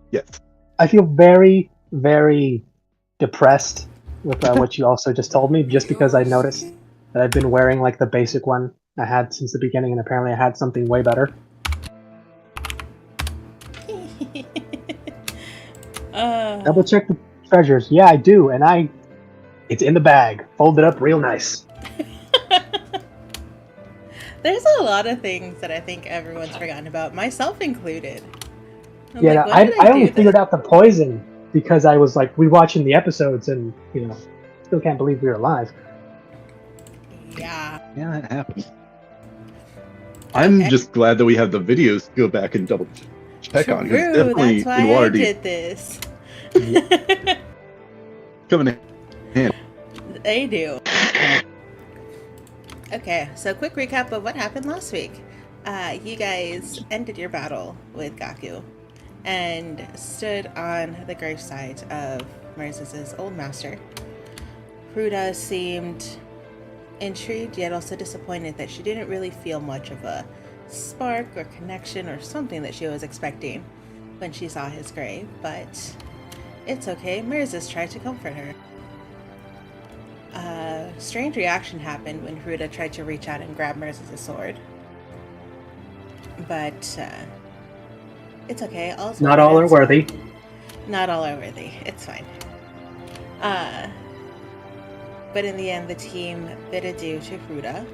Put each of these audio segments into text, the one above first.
Yes. I feel very, very depressed with what you also just told me, just because I noticed that I've been wearing like the basic one I had since the beginning, and apparently I had something way better. Double check the treasures. Yeah, I do, and it's in the bag, folded up real nice. There's a lot of things that I think everyone's forgotten about, myself included. I'm Yeah, like, I only figured out the poison because I was like rewatching the episodes, and still can't believe we were alive. Yeah. Yeah, that happens. I'm just glad that we have the videos to go back and double check on. True, Definitely that's why in I Waterdeep. did this. Coming in handy. They do. Okay, so quick recap of what happened last week. You guys ended your battle with Gaku and stood on the gravesite of Moses' old master. Ruda seemed intrigued yet also disappointed that she didn't really feel much of a spark or connection or something that she was expecting when she saw his grave, but it's okay. Moses tried to comfort her. A strange reaction happened when Ruda tried to reach out and grab Moses' sword. but it's okay. All's Not well all that are ends worthy. well. Not all are worthy. It's fine. But in the end, the team bid adieu to Fruta,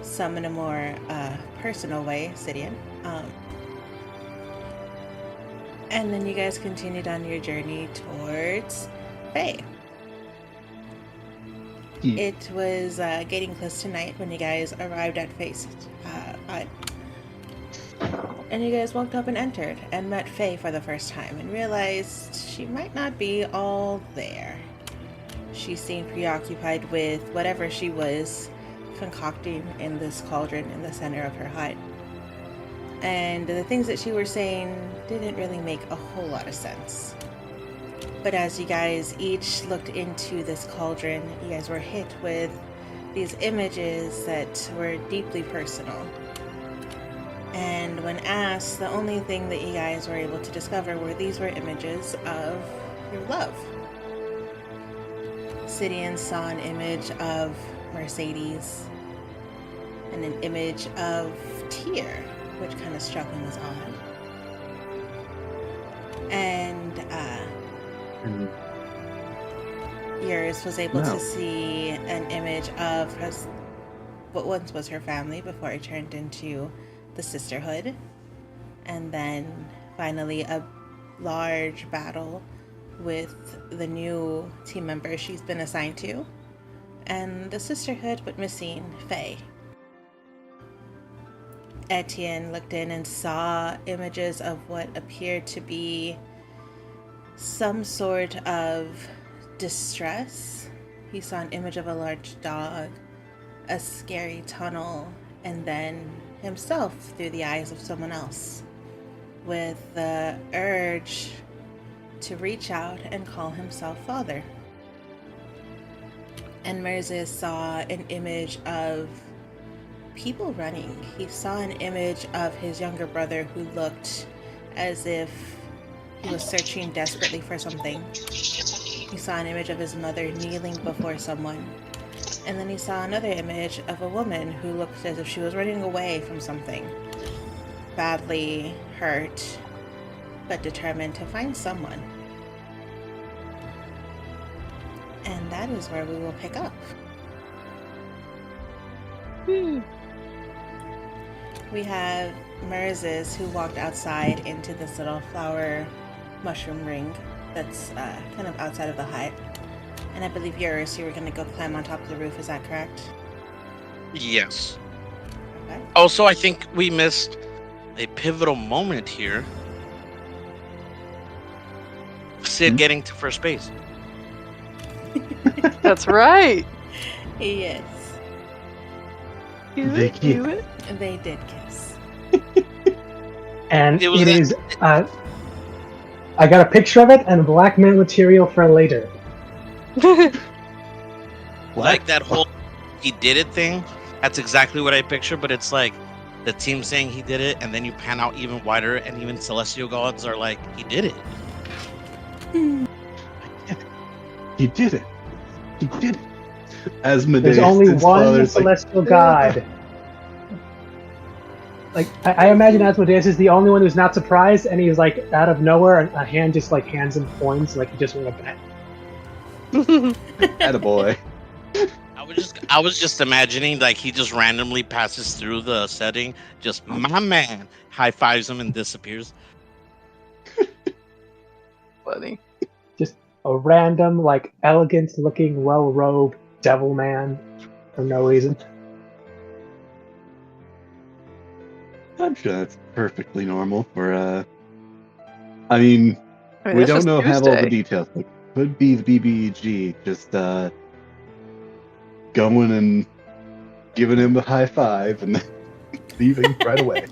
some in a more personal way, Sidian. And then you guys continued on your journey towards Faye. It was getting close to night when you guys arrived at Faye's hut. And you guys walked up and entered and met Faye for the first time and realized she might not be all there. She seemed preoccupied with whatever she was concocting in this cauldron in the center of her hut. And the things that she was saying didn't really make a whole lot of sense. But as you guys each looked into this cauldron, you guys were hit with these images that were deeply personal. And when asked, the only thing that you guys were able to discover were these were images of your love. Sidian saw an image of Mercedes and an image of Tyr, which kind of struck him as odd. And Yours was able to see an image of what once was her family before it turned into the sisterhood. And then finally a large battle with the new team member she's been assigned to, and the sisterhood but missing Faye. Etienne looked in and saw images of what appeared to be some sort of distress. He saw an image of a large dog, a scary tunnel, and then himself through the eyes of someone else, with the urge to reach out and call himself father. And Merzis saw an image of people running. He saw an image of his younger brother who looked as if he was searching desperately for something. He saw an image of his mother kneeling before someone. And then he saw another image of a woman who looked as if she was running away from something. Badly hurt, but determined to find someone. And that is where we will pick up. We have Merzis, who walked outside into this little flower mushroom ring that's kind of outside of the hut. And I believe yours, you were going to go climb on top of the roof, is that correct? Yes. Okay. Also, I think we missed a pivotal moment here. Sid getting to first base. That's right. Yes. They Do it. They did kiss. And It was it that- is. I got a picture of it and blackmail material for later. Like that whole he did it thing. That's exactly what I picture, but it's like the team saying he did it, and then you pan out even wider, and even celestial gods are like, he did it. He did it. He did it. Asmodeus, There's only his one father's celestial god. Like I imagine Asmodeus is the only one who's not surprised, and he's like out of nowhere, and a hand just like hands him coins, like he just went back. Attaboy. I was just imagining like he just randomly passes through the setting, just my man high fives him and disappears. Funny. A random, like elegant-looking, well-robed devil man for no reason. I'm sure that's perfectly normal for I mean, we that's don't just know have all the Tuesday. details. It could be the BBG just going and giving him a high five and then leaving right away.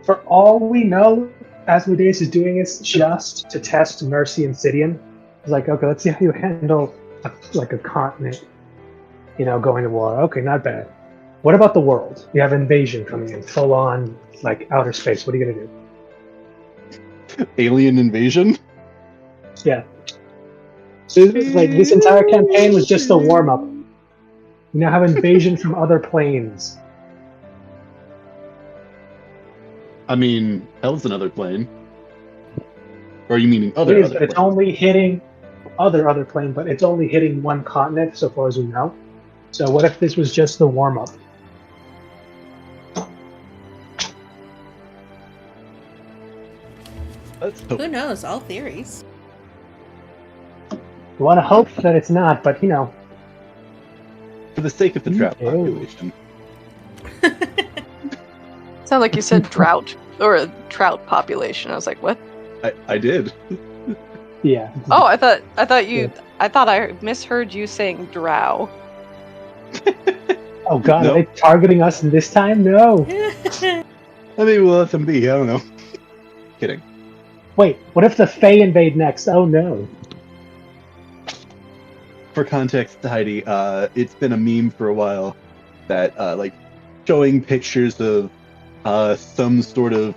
For all we know, Asmodeus is doing this just to test Mercy and Sidian. He's like, okay, let's see how you handle a continent, going to war. Okay, not bad. What about the world? You have invasion coming in, full on, like outer space. What are you gonna do? Alien invasion? Yeah. This entire campaign was just a warm up. You now have invasion from other planes. I mean, hell's another plane. Or are you meaning It other is, but it's planes? only hitting other plane, but it's only hitting one continent so far as we know. So what if this was just the warm up? Let's hope. Who knows? All theories. We want to hope that it's not, but For the sake of the trout Ew. population. Sound like you said drought or a trout population. I was like, what? I did. yeah. Oh, I thought I misheard you saying drow. Oh god, No. are they targeting us this time? No. Maybe we'll let them be. I don't know. Kidding. Wait, what if the Fae invade next? Oh no. For context, Heidi, it's been a meme for a while that like showing pictures of some sort of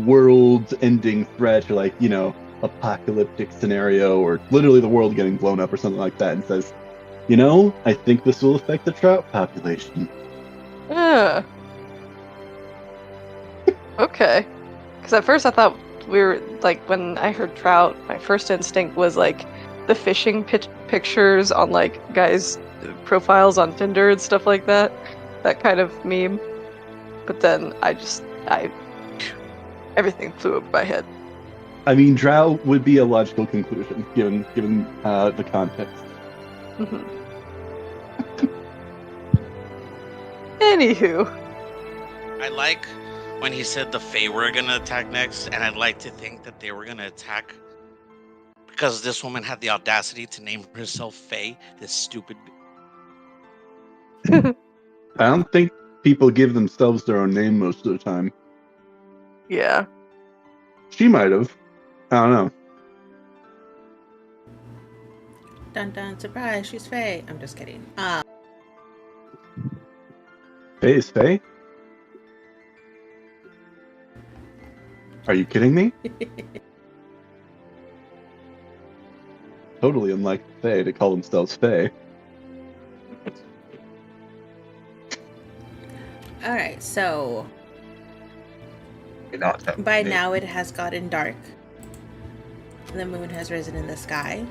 world-ending threat, or like apocalyptic scenario, or literally the world getting blown up or something like that, and says, I think this will affect the trout population. Okay. Because at first I thought we were like, when I heard trout, my first instinct was like the fishing pictures on like guys' profiles on Tinder and stuff like that. That kind of meme. But then everything flew over my head. I mean, drow would be a logical conclusion given the context. Mhm. Anywho. I like when he said the Fae were gonna attack next, and I'd like to think that they were gonna attack because this woman had the audacity to name herself Fae. This stupid. I don't think people give themselves their own name most of the time. Yeah. She might have. I don't know. Dun dun, surprise, she's Faye. I'm just kidding. Faye is Faye? Are you kidding me? Totally unlike Faye to call themselves Faye. Alright, so You're not telling by me. now it has gotten dark. The moon has risen in the sky.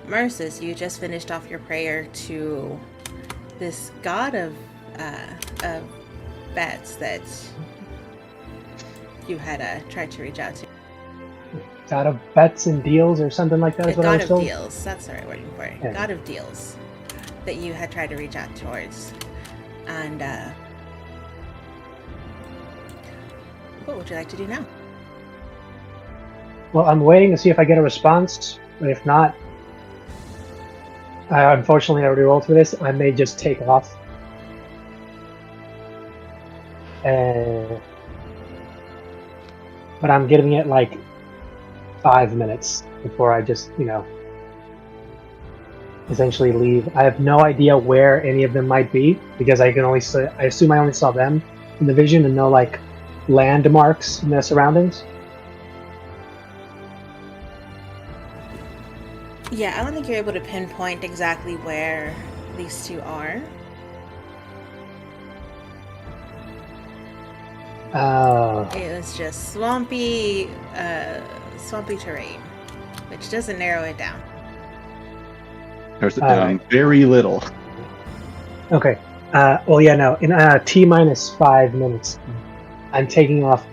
Mercis, you just finished off your prayer to this god of bats that you had tried to reach out to. God of bets and deals or something like that is what I God was of told. deals. That's the right wording for it. Yeah. God of deals that you had tried to reach out towards. And what would you like to do now? Well, I'm waiting to see if I get a response, but if not, unfortunately I already rolled for this. I may just take off. But I'm giving it like 5 minutes before I just, essentially leave. I have no idea where any of them might be because I assume I only saw them in the vision and no like landmarks in their surroundings. Yeah, I don't think you're able to pinpoint exactly where these two are. It was just swampy terrain, which doesn't narrow it down. Narrows it down very little. Okay. Well, yeah, no. In T-minus 5 minutes, I'm taking off.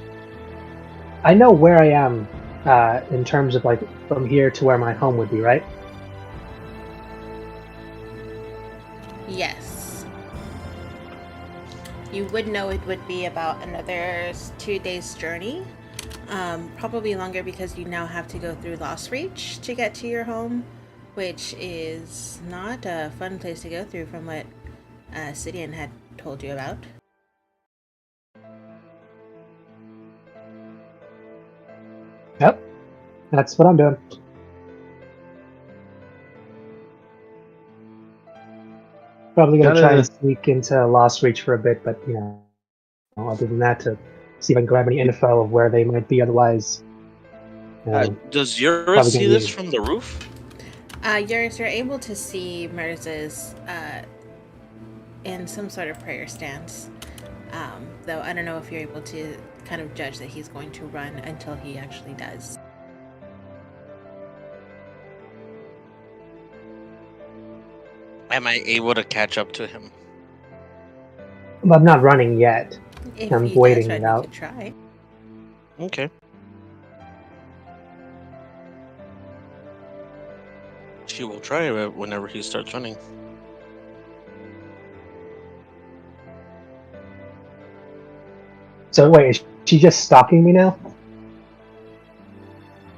I know where I am in terms of like from here to where my home would be, right? Yes. You would know it would be about another 2 days' journey. Probably longer because you now have to go through Lost Reach to get to your home, which is not a fun place to go through from what Sidian had told you about. Yep. That's what I'm doing. Probably gonna try and sneak into Lost Reach for a bit, but other than that, to see if I can grab any info of where they might be. Otherwise, Does Yura probably see gonna this use- from the roof? You're able to see Merce's in some sort of prayer stance. Though I don't know if you're able to kind of judge that he's going to run until he actually does. Am I able to catch up to him? But I'm not running yet. If I'm he waiting does it run, you out. could try. Okay. She will try it whenever he starts running. So wait, is she just stalking me now?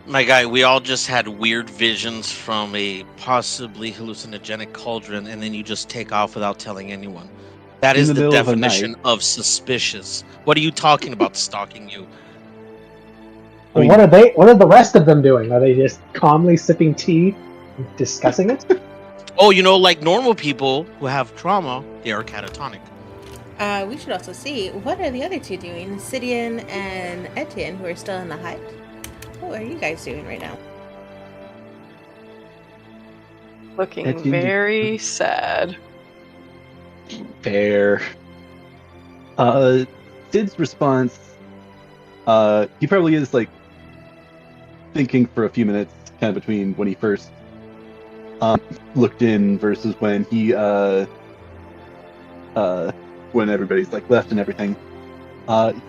My guy, we all just had weird visions from a possibly hallucinogenic cauldron, and then you just take off without telling anyone. That In is the the middle of a definition night. of suspicious. What are you talking about stalking you? I mean- What are they? What are the rest of them doing? Are they just calmly sipping tea, and discussing it? Oh, like normal people who have trauma, they are catatonic. We should also see, what are the other two doing? Sidian and Etienne, who are still in the hut. What are you guys doing right now? Looking Etienne, very sad. Fair. Sid's response, he probably is like thinking for a few minutes, kind of between when he first looked in versus when he when everybody's like left and everything.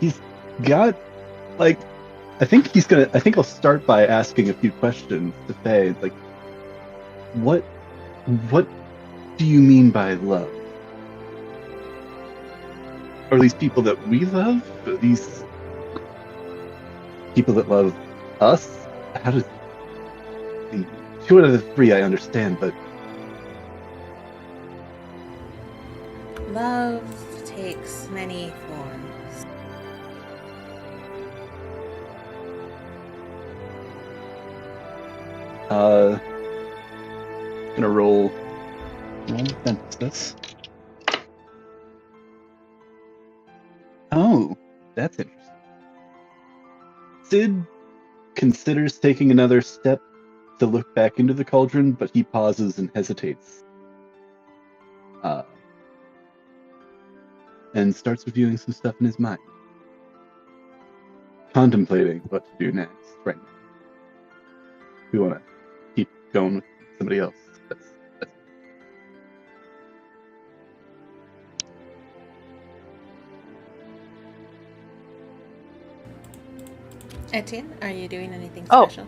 He's got like I think I'll start by asking a few questions to Faye. Like, what do you mean by love? Are these people that we love? Are these people that love us? How does two out of the three I understand, but Love takes many forms. gonna roll emphasis. Oh, that's interesting. Sid considers taking another step to look back into the cauldron, but he pauses and hesitates. And starts reviewing some stuff in his mind. Contemplating what to do next right now. We want to keep going with somebody else. That's Etienne, are you doing anything Oh. special?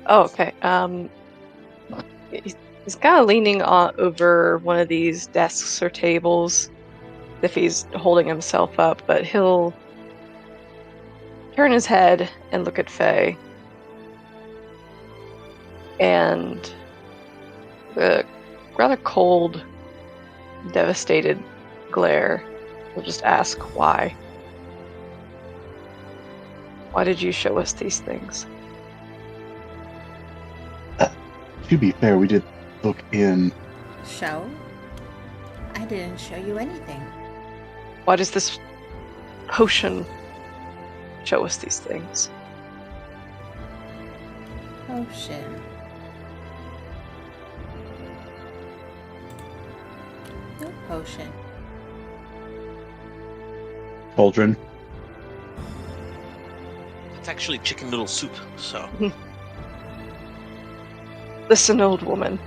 Oh, okay. He's kind of leaning over one of these desks or tables, if he's holding himself up, but he'll turn his head and look at Faye. And the rather cold, devastated glare will just ask why. Why did you show us these things? To be fair, we did look in. Show? I didn't show you anything. Why does this potion show us these things? Potion. No potion. Cauldron. It's actually chicken noodle soup, so. Listen, old woman.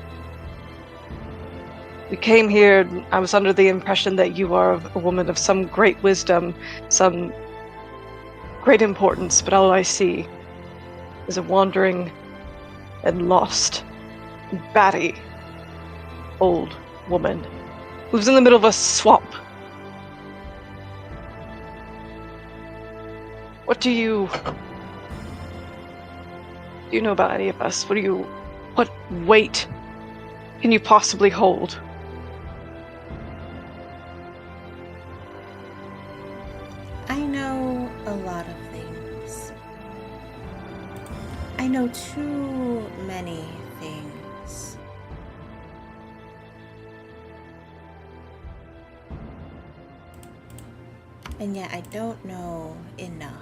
We came here, I was under the impression that you are a woman of some great wisdom, some great importance, but all I see is a wandering and lost, batty old woman who lives in the middle of a swamp. What do you know about any of us? What weight can you possibly hold? I know a lot of things. I know too many things. And yet I don't know enough.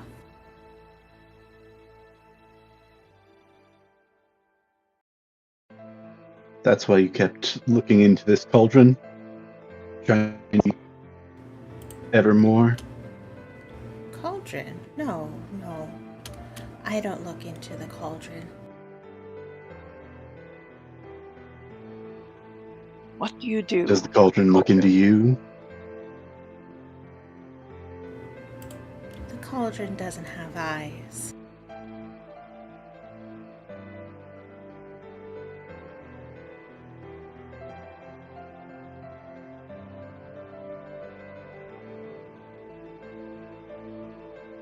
That's why you kept looking into this cauldron. Trying to see evermore? Cauldron? No. I don't look into the cauldron. What do you do? Does the cauldron look into you? The cauldron doesn't have eyes.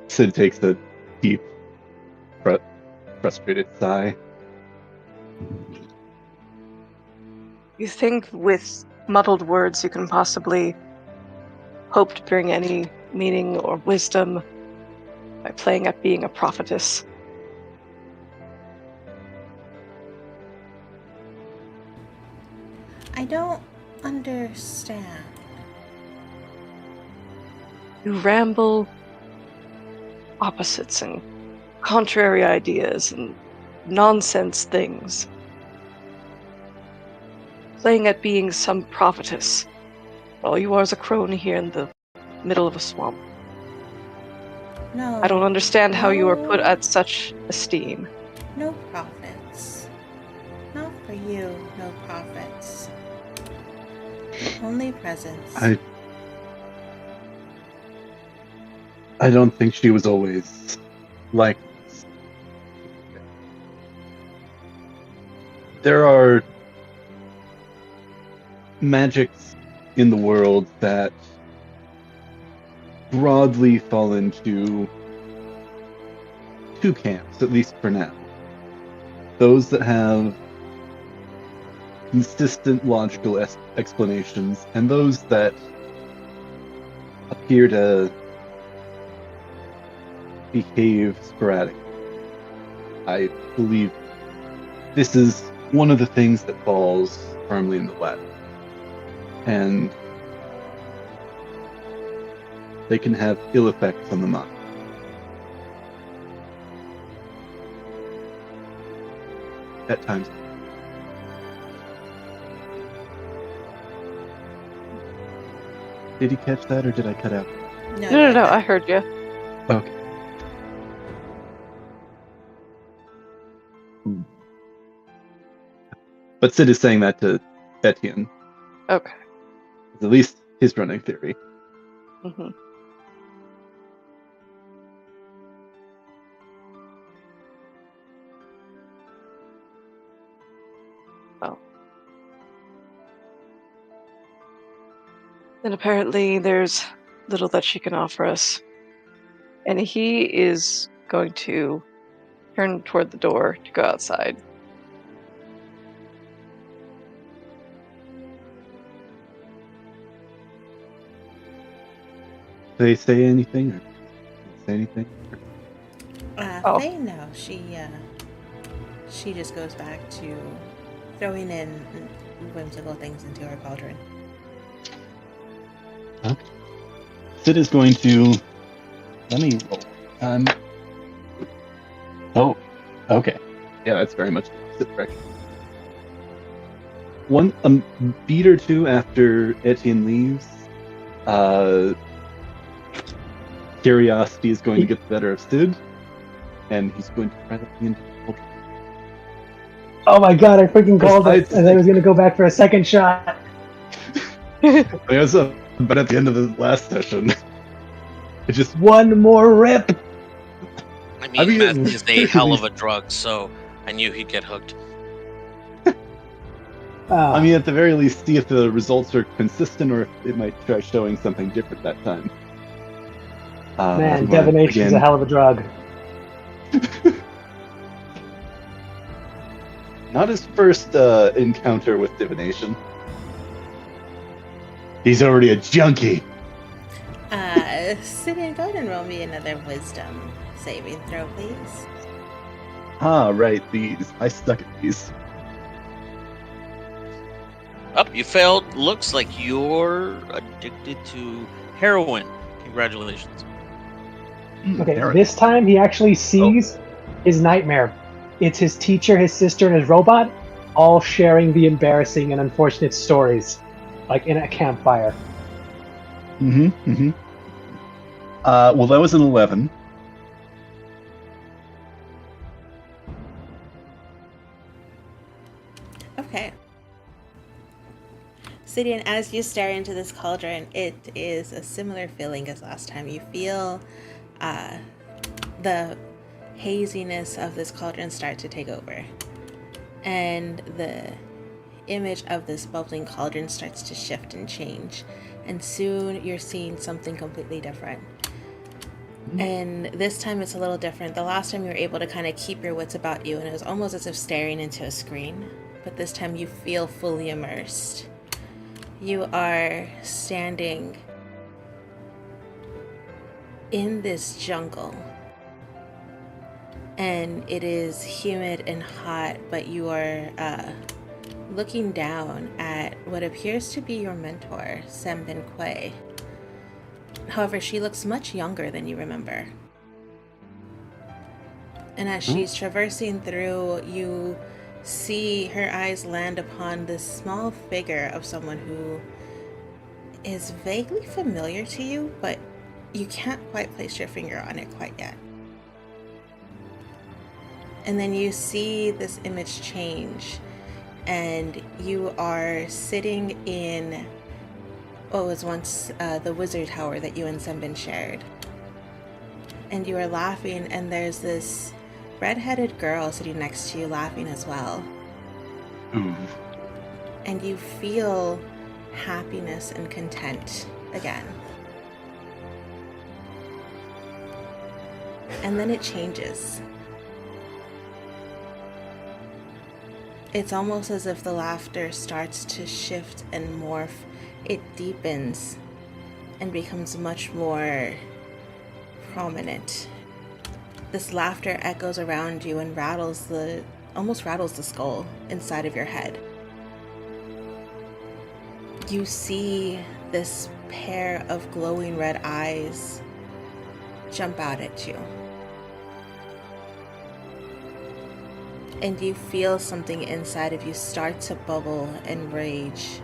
Sid takes a deep, frustrated sigh. You think with muddled words you can possibly hope to bring any meaning or wisdom by playing at being a prophetess? I don't understand. You ramble opposites and contrary ideas and nonsense things. Playing at being some prophetess. All you are is a crone here in the middle of a swamp. No. I don't understand how you are put No. at such esteem. No prophets. Not for you, no prophets. Only presence. I don't think she was always like this. There are magics in the world that broadly fall into two camps, at least for now. Those that have consistent logical explanations, and those that appear to behave sporadically. I believe this is one of the things that falls firmly in the latter. And they can have ill effects on the mind. At times. Did he catch that, or did I cut out? No, I heard you. Okay. But Sid is saying that to Etienne. Okay. It's at least his running theory. Mm-hmm. Oh. And apparently there's little that she can offer us. And he is going to turn toward the door to go outside. Do they say anything? Or say anything? Oh. Faye, no. She just goes back to throwing in whimsical things into her cauldron. Okay. Sid is going to... Let me roll. Oh, okay. Yeah, that's very much the opposite direction. A beat or two after Etienne leaves, curiosity is going to get the better of Sid, and he's going to try to be into the cauldron. Oh my god, I freaking called it, and I was gonna go back for a second shot. But at the end of the last session, it just... One more rip! I mean, meth is a hell of a drug, so I knew he'd get hooked. I mean, at the very least, see if the results are consistent, or if it might try showing something different that time. Man, divination is a hell of a drug. Not his first encounter with divination. He's already a junkie. Sid and go ahead and roll me another wisdom saving throw, please. Ah, right, these. I suck at these. Oh, you failed. Looks like you're addicted to heroin. Congratulations. Okay, this time he actually sees his nightmare. It's his teacher, his sister, and his robot all sharing the embarrassing and unfortunate stories, like in a campfire. Mm-hmm, mm-hmm. Well, that was an 11. Okay. Sidian, as you stare into this cauldron, it is a similar feeling as last time. You feel the haziness of this cauldron start to take over. And the image of this bubbling cauldron starts to shift and change. And soon you're seeing something completely different. And this time it's a little different. The last time you were able to kind of keep your wits about you, and it was almost as if staring into a screen. But this time you feel fully immersed. You are standing in this jungle. And it is humid and hot, but you are looking down at what appears to be your mentor, Sembin Quay. However, she looks much younger than you remember. And as she's traversing through, you see her eyes land upon this small figure of someone who is vaguely familiar to you, but you can't quite place your finger on it quite yet. And then you see this image change, and you are sitting in what was once the wizard tower that you and Sembin shared. And you are laughing, and there's this red-headed girl sitting next to you laughing as well. Ooh. And you feel happiness and content again. And then it changes. It's almost as if the laughter starts to shift and morph. It deepens and becomes much more prominent. This laughter echoes around you and almost rattles the skull inside of your head. You see this pair of glowing red eyes jump out at you. And you feel something inside of you start to bubble and rage,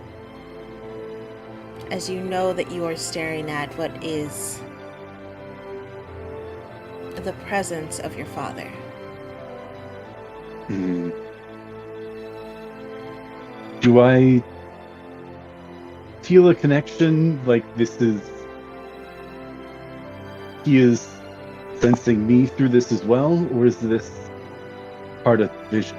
as you know that you are staring at what is the presence of your father. Do I feel a connection? Like he is sensing me through this as well, or is this part of vision?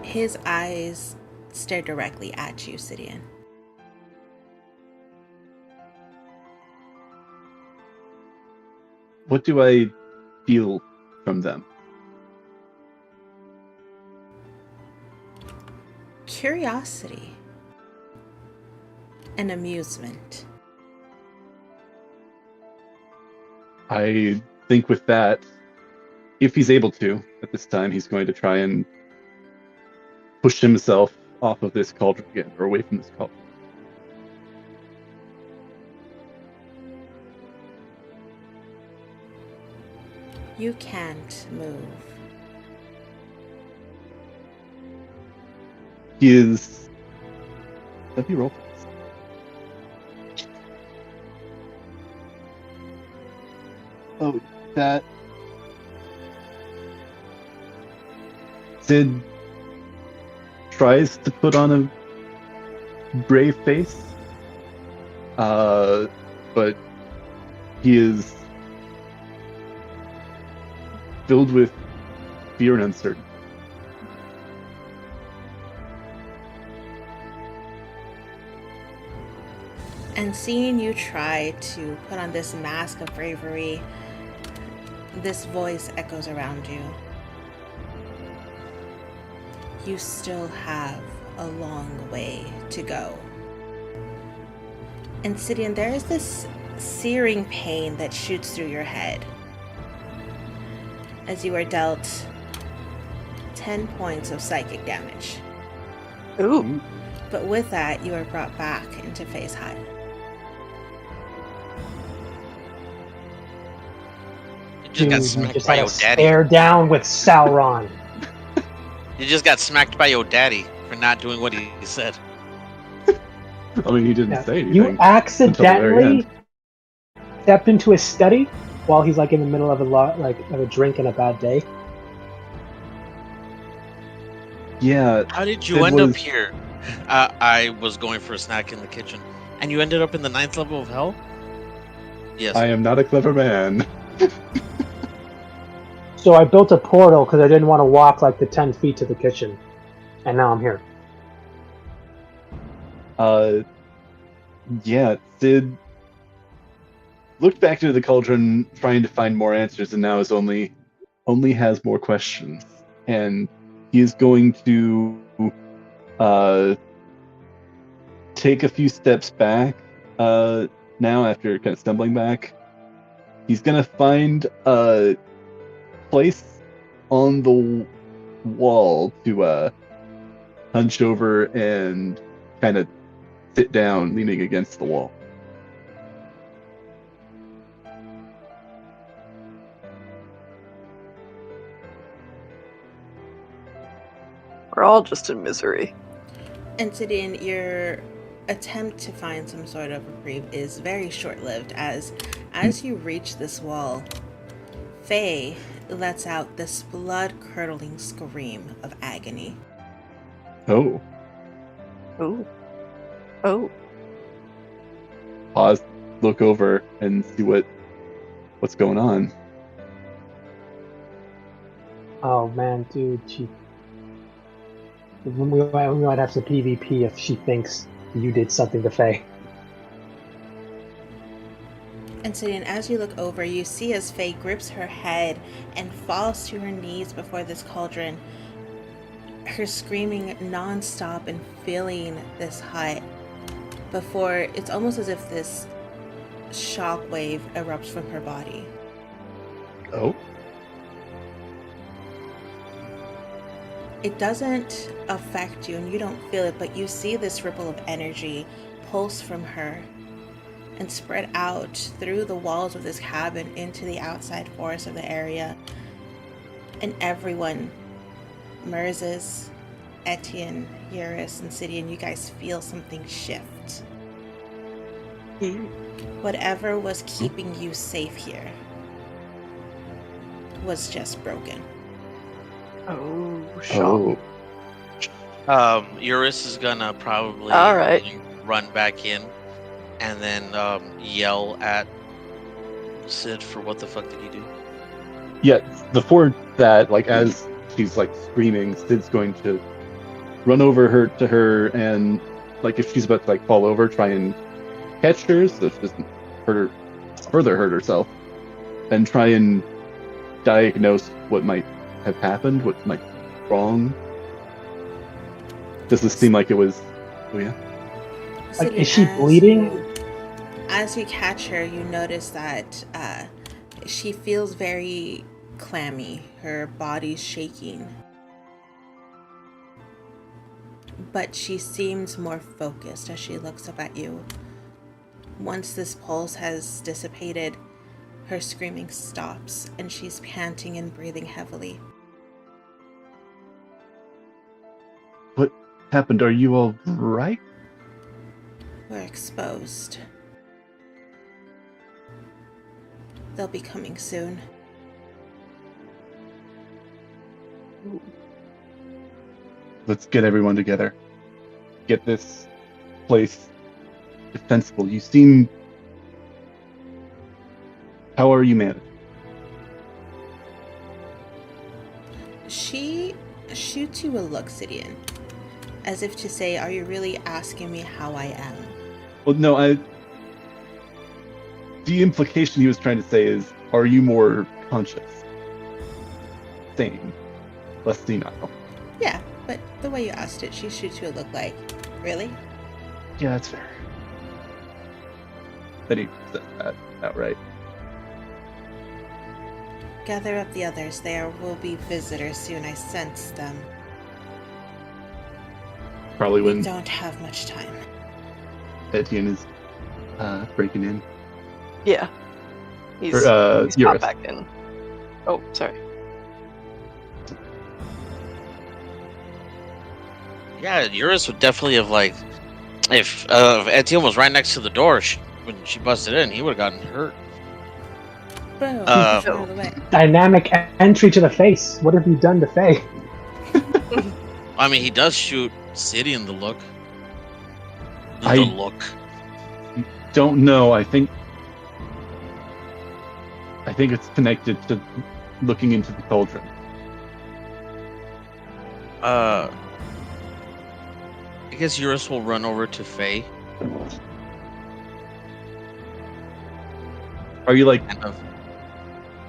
His eyes stare directly at you, Sidian. What do I feel from them? Curiosity and amusement. I think with that, if he's able to, at this time, he's going to try and push himself off of this cauldron again, or away from this cauldron. You can't move. He is... Let me roll for this. Oh, that... Sid tries to put on a brave face, but he is filled with fear and uncertainty. And seeing you try to put on this mask of bravery, this voice echoes around you. You still have a long way to go. And Sidian, there is this searing pain that shoots through your head as you are dealt 10 points of psychic damage. Ooh. But with that, you are brought back into phase high. You just got Dude, smacked just by had your a daddy. stare down with Sauron. You just got smacked by your daddy for not doing what he said. I mean, he didn't Yeah. say anything. You very accidentally end. stepped into his study while he's like in the middle of a drink and a bad day. Yeah, How did you It end up was- here? I was going for a snack in the kitchen, and you ended up in the 9th level of hell. Yes. I am not a clever man. So I built a portal because I didn't want to walk like the 10 feet to the kitchen, and now I'm here. Yeah, Sid looked back into the cauldron trying to find more answers, and now is only has more questions. And he is going to take a few steps back now after kind of stumbling back. He's gonna find a place on the wall to hunch over and kind of sit down, leaning against the wall. We're all just in misery. And Sidian, your attempt to find some sort of reprieve is very short-lived. As you reach this wall, Faye lets out this blood-curdling scream of agony. Oh, Oh. Oh. pause, look over, and see what's going on. Oh man, dude, we might have to PvP if she thinks you did something to Faye. And Sidian, as you look over, you see as Faye grips her head and falls to her knees before this cauldron, her screaming non-stop and filling this hut before it's almost as if this shockwave erupts from her body. Oh, It doesn't affect you and you don't feel it, but you see this ripple of energy pulse from her and spread out through the walls of this cabin into the outside forest of the area. And everyone, Merzes, Etienne, Eurus, and Sidian, you guys feel something shift. Whatever was keeping you safe here was just broken. Oh, shock. Eurus is gonna probably All right. run back in and then yell at Sid for what the fuck did he do? yeah. Before that, like as she's like screaming, Sid's going to run over to her, and like if she's about to like fall over, try and catch her so she doesn't further hurt herself, and try and diagnose what might have happened, what might be wrong. Does this seem like it was? Oh yeah. Like, Sidian, is she as bleeding? As you catch her, you notice that she feels very clammy. Her body's shaking. But she seems more focused as she looks up at you. Once this pulse has dissipated, her screaming stops and she's panting and breathing heavily. What happened? Are you all right? We're exposed. They'll be coming soon. Let's get everyone together. Get this place defensible. You seem. How are you managed? She shoots you a look, Sidian, as if to say, are you really asking me how I am? Well, no, the implication he was trying to say is, are you more conscious? Sane. Less senile. Yeah, but the way you asked it, she shoots you a look like, really? Yeah, that's fair. Then he said that outright. Gather up the others. There will be visitors soon. I sense them. Probably We when don't have much time. Etienne is breaking in. Yeah. He's Or, popped Eurus. back in. Oh, sorry. Yeah, Eurus would definitely have like If Etienne was right next to the door when she busted in, he would have gotten hurt. Boom. Uh, Out of the way. Dynamic entry to the face. What have you done to Faye? I mean, he does shoot City in the look. The I- look. Don't know. I think it's connected to looking into the cauldron. I guess Eurus will run over to Faye. Are you like Kind of.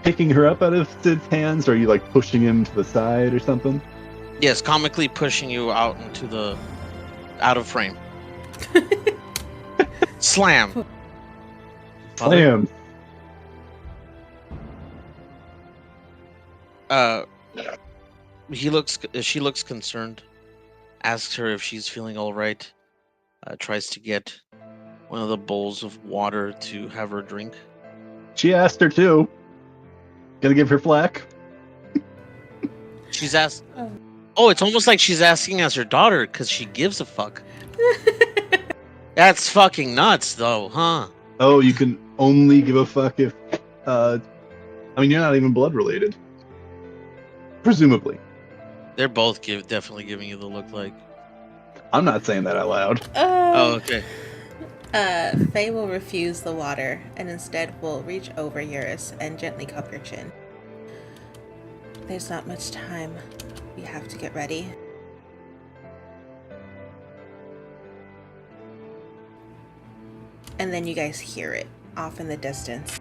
picking her up out of Sid's hands, or are you like pushing him to the side or something? Yes, comically pushing you out of frame. Slam. Slam. She looks concerned. Asks her if she's feeling all right. Tries to get one of the bowls of water to have her drink. She asked her too. Gonna give her flack? She's asked. Oh, it's almost like she's asking as her daughter because she gives a fuck. That's fucking nuts, though, huh? Oh, you can only give a fuck if. I mean, you're not even blood related. Presumably. They're both definitely giving you the look like. I'm not saying that out loud. Oh, okay. Faye will refuse the water and instead will reach over Eurus and gently cup your chin. There's not much time. We have to get ready. And then you guys hear it off in the distance.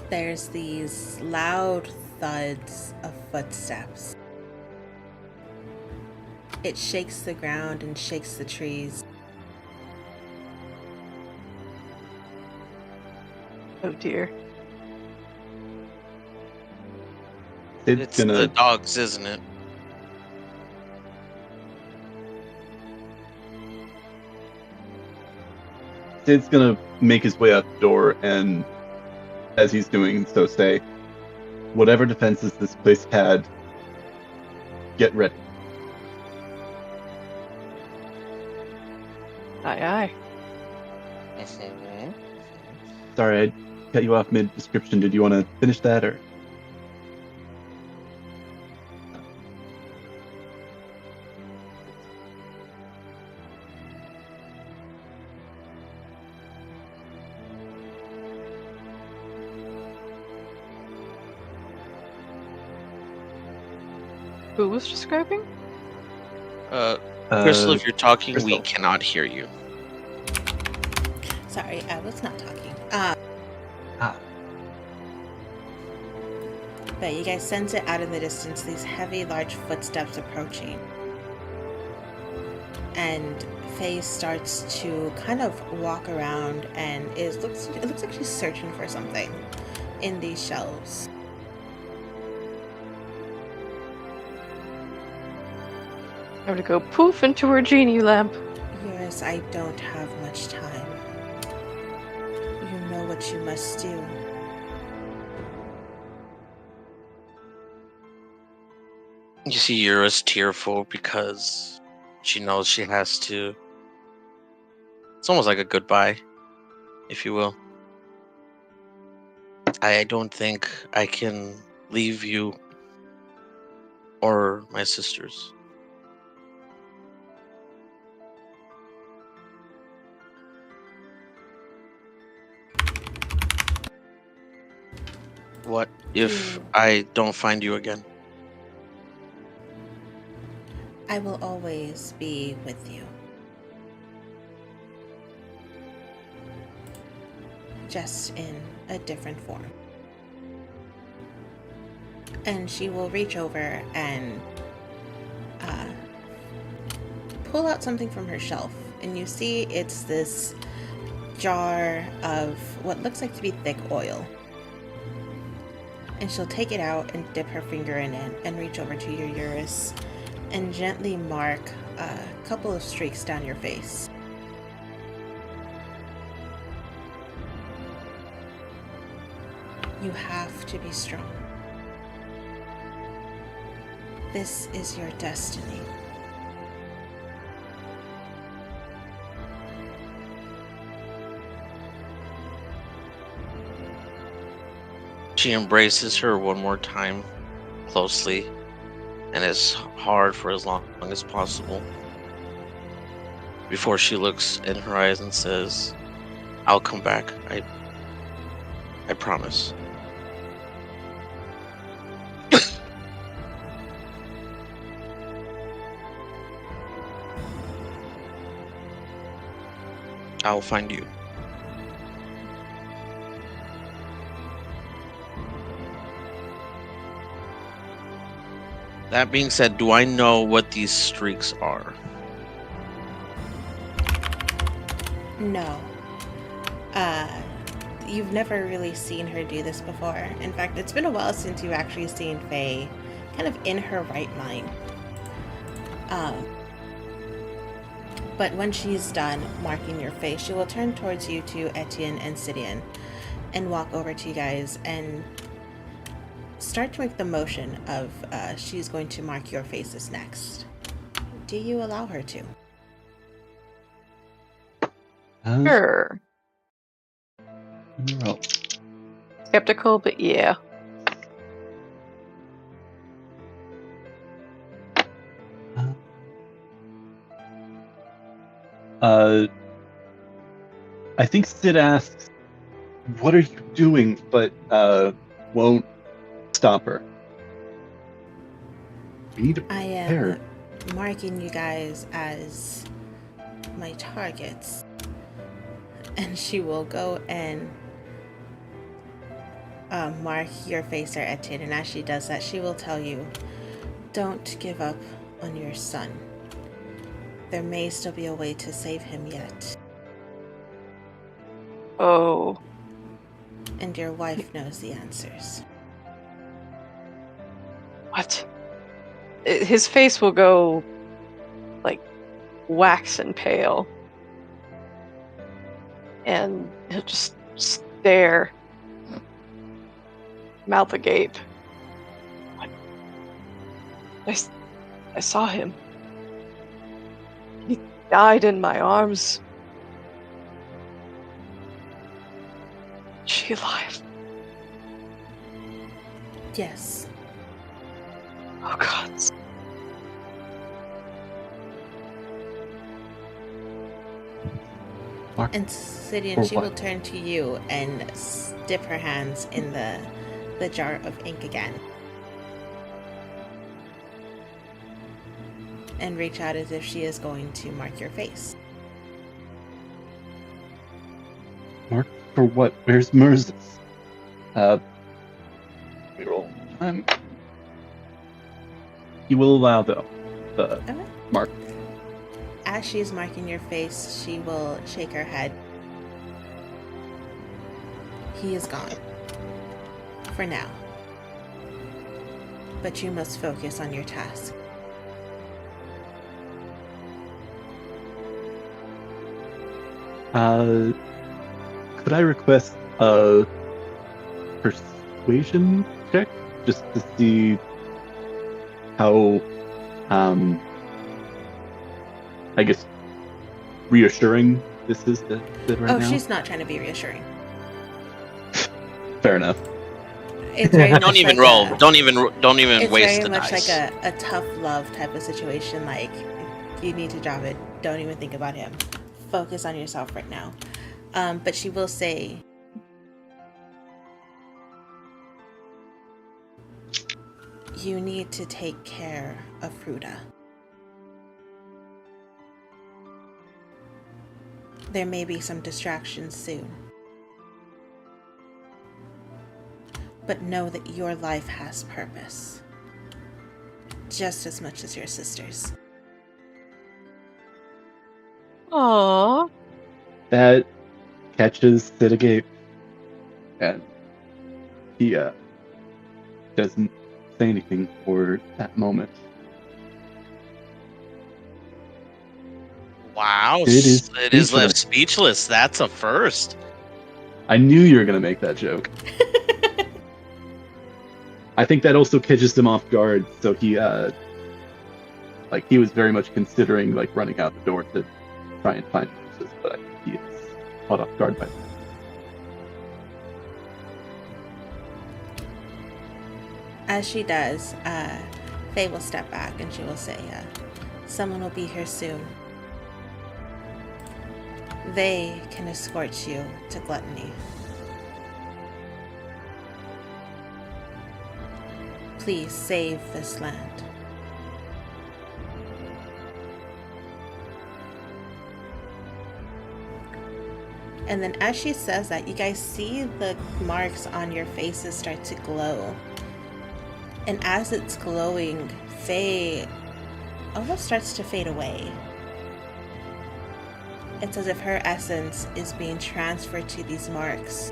There's these loud thuds of footsteps. It shakes the ground and shakes the trees. Oh dear. It's the dogs, isn't it? Sid's gonna make his way out the door, and as he's doing so, say, whatever defenses this place had, get ready. Aye, aye. Sorry, I cut you off mid-description. Did you want to finish that, or? Who was describing? Crystal, if you're talking, we Crystal. cannot hear you. Sorry, I was not talking. But you guys sense it out in the distance, these heavy, large footsteps approaching. And Faye starts to kind of walk around, and it looks like she's searching for something in these shelves. I'm gonna go poof into her genie lamp. Yes, I don't have much time. You know what you must do. You see Eurus tearful because she knows she has to. It's almost like a goodbye, if you will. I don't think I can leave you or my sisters. What if I don't find you again? I will always be with you. Just in a different form. And she will reach over and pull out something from her shelf. And you see it's this jar of what looks like to be thick oil. And she'll take it out and dip her finger in it and reach over to your Eurus and gently mark a couple of streaks down your face. You have to be strong. This is your destiny. She embraces her one more time, closely, and as hard for as long as possible, before she looks in her eyes and says, "I'll come back. I promise." I'll find you. That being said, do I know what these streaks are? No. You've never really seen her do this before. In fact, it's been a while since you've actually seen Faye kind of in her right mind. But when she's done marking your face, she will turn towards you two, Etienne and Sidian, and walk over to you guys and start to make the motion of she's going to mark your faces next. Do you allow her to? Sure. Roll. Skeptical, but yeah. I think Sid asks, "What are you doing?" but won't stop her. We need to I prepare. am marking you guys as my targets. And she will go and mark your face or Etienne. And as she does that, she will tell you, don't give up on your son. There may still be a way to save him yet. Oh. And your wife knows the answers. What? His face will go, like, waxen pale. And he'll just stare. Mouth agape. I saw him. He died in my arms. Is she alive? Yes. Oh God. And Sidian, she will turn to you and dip her hands in the jar of ink again. And reach out as if she is going to mark your face. Mark for what? Where's Moses? We roll. He will allow the mark. As she is marking your face, she will shake her head. He is gone. For now. But you must focus on your task. Could I request a persuasion check just to see how, I guess, reassuring this is to Sid right now? Oh, she's not trying to be reassuring. Fair enough. It's very Don't much even like roll. Don't even it's waste very the much dice. like a tough love type of situation. Like, you need to drop it. Don't even think about him. Focus on yourself right now. But she will say, you need to take care of Fruta. There may be some distractions soon. But know that your life has purpose. Just as much as your sister's. Aww. That catches Sid agape, and he doesn't say anything for that moment. Wow, It is it is left speechless. speechless. That's a first. I knew you were gonna make that joke. I think that also catches him off guard, so he Like he was very much considering like running out the door to try and find Moses, but I think he is caught off guard by that. As she does, Faye will step back and she will say, someone will be here soon. They can escort you to Gluttony. Please save this land. And then as she says that, you guys see the marks on your faces start to glow. And as it's glowing, Faye almost starts to fade away. It's as if her essence is being transferred to these marks.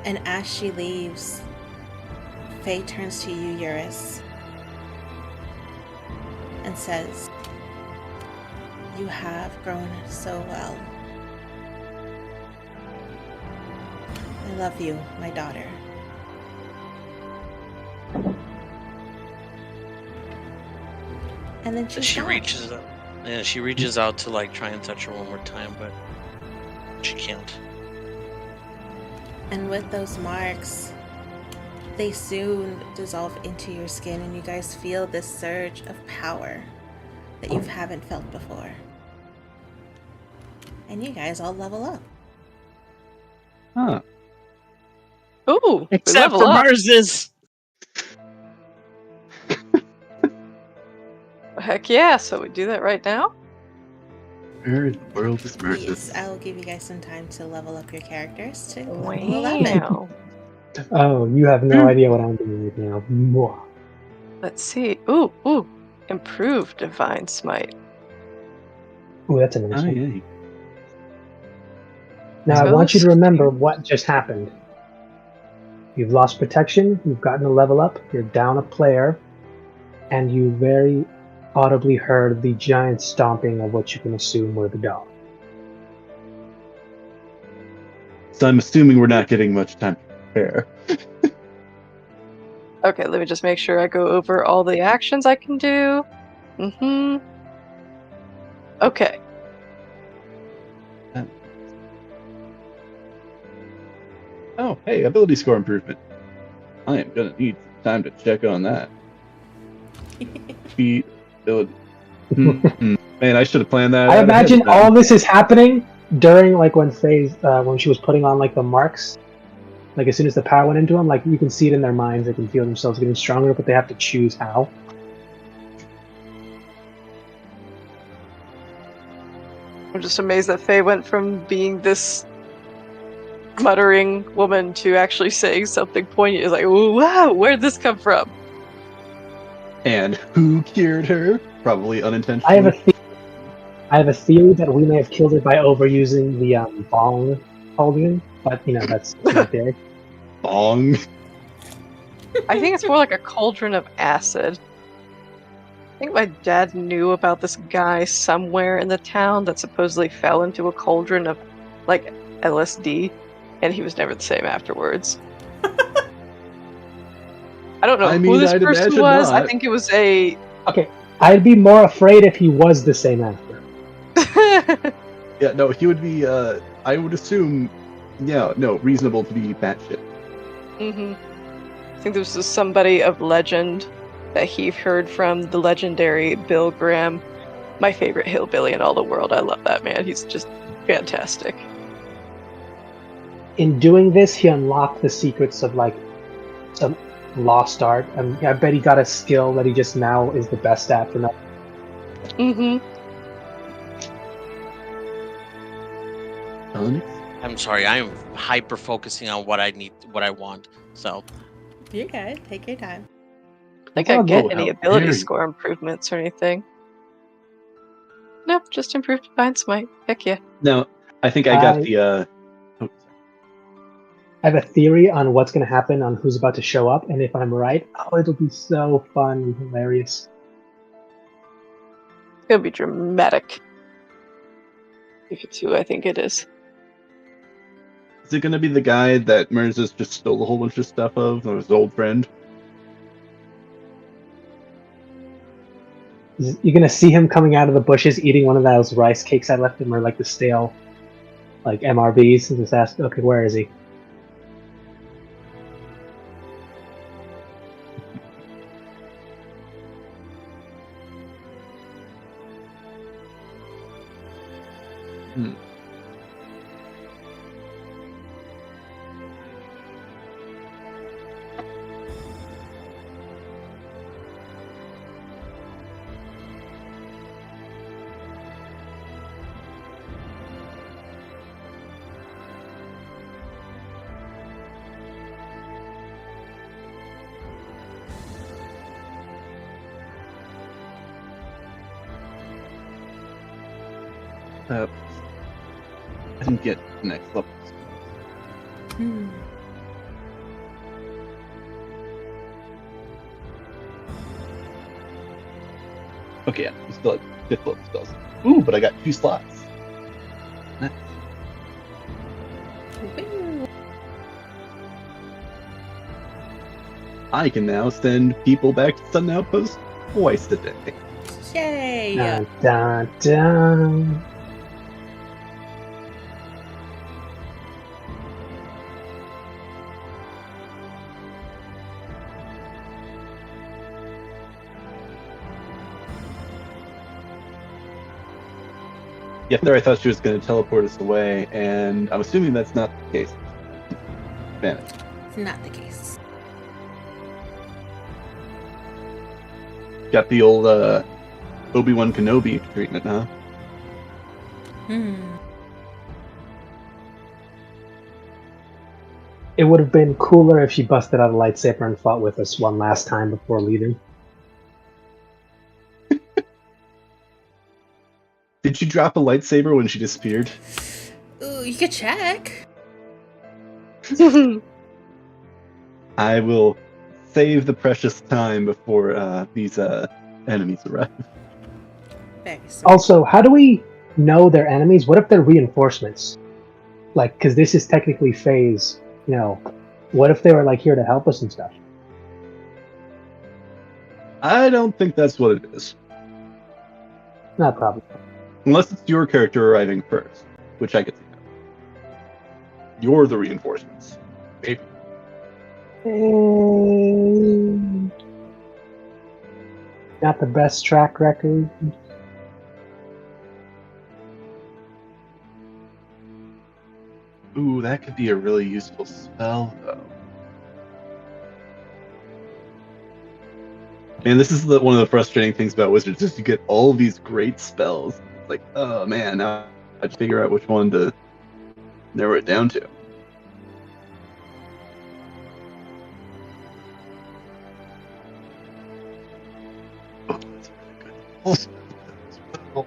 And as she leaves, Faye turns to you, Eurus, and says, "You have grown so well. I love you, my daughter." And then She reaches out. Yeah, she reaches out to like try and touch her one more time, but she can't. And with those marks, they soon dissolve into your skin, and you guys feel this surge of power that you haven't felt before. And you guys all level up. Huh. Ooh, we Except level for up. Moses. Heck yeah! So we do that right now. Where in the world is Moses? Yes, I will give you guys some time to level up your characters to level 11. Wow. Oh, you have no idea what I'm doing right now. Mwah. Let's see. Ooh. Improved Divine Smite. Ooh, that's a nice Oh, one. yeah. Now, I So want you to let's- remember what just happened. You've lost protection, you've gotten a level up, you're down a player, and you very audibly heard the giant stomping of what you can assume were the dog. So I'm assuming we're not getting much time to prepare. Okay, let me just make sure I go over all the actions I can do. Okay. Oh, hey, ability score improvement. I am gonna need some time to check on that. Speed, ability. Man, I should have planned that. I out ahead imagine of time. all this is happening during like when Faye, when she was putting on like the marks. Like as soon as the power went into them, like you can see it in their minds, they can feel themselves getting stronger, but they have to choose how. I'm just amazed that Faye went from being this muttering woman to actually saying something poignant. It's like, ooh, wow, where'd this come from? And who cured her? Probably unintentionally. I have a theory that we may have killed it by overusing the bong holding, but you know that's my theory. Bong. I think it's more like a cauldron of acid. I think my dad knew about this guy somewhere in the town that supposedly fell into a cauldron of, like, LSD, and he was never the same afterwards. I don't know I who mean, this I'd person imagine was. I not. think it was a... Okay, I'd be more afraid if he was the same actor. Yeah, no, he would be, I would assume, yeah, no, reasonable to be batshit. I think this was somebody of legend that he heard from, the legendary Bill Graham, my favorite hillbilly in all the world. I love that man. He's just fantastic. In doing this, he unlocked the secrets of like some lost art, and I bet he got a skill that he just now is the best at for now. Onyx? I'm sorry, I am hyper focusing on what I need, what I want. So You're good. Take your time. I think Oh, I get how any ability dare you. score improvements or anything. Nope, just improved Divine Smite. Heck yeah. No, I think I got the, oh, I have a theory on what's going to happen on who's about to show up, and if I'm right, oh, it'll be so fun and hilarious. It's gonna be dramatic. If it's who I think it is. is it gonna be the guy that Moses just stole a whole bunch of stuff of his old friend? You're gonna see him coming out of the bushes, eating one of those rice cakes I left him, or like the stale, like MRBs, and just ask, "Okay, where is he?" I didn't get the next level. Hmm. Okay, yeah, we still have 5th level spells. Ooh, but I got 2 slots. Nice. Woo. I can now send people back to Sun Outpost twice a day. Yay! Dun, dun, dun. Yeah, there I thought she was going to teleport us away, and I'm assuming that's not the case. Vanished. It's not the case. Got the old Obi-Wan Kenobi treatment, huh? Hmm. It would have been cooler if she busted out a lightsaber and fought with us one last time before leaving. Did she drop a lightsaber when she disappeared? Ooh, you could check. I will save the precious time before these enemies arrive. Very sweet. Also, how do we know they're enemies? What if they're reinforcements? Like, because this is technically phase, you know, what if they were like here to help us and stuff? I don't think that's what it is. Not probably. Unless it's your character arriving first, which I could see. You're the reinforcements. Maybe. Not the best track record. Ooh, that could be a really useful spell, though. Man, this is one of the frustrating things about Wizards, is you get all these great spells. It's like, oh man, now I have to figure out which one to narrow it down to. Oh, that's really good. Also, spell.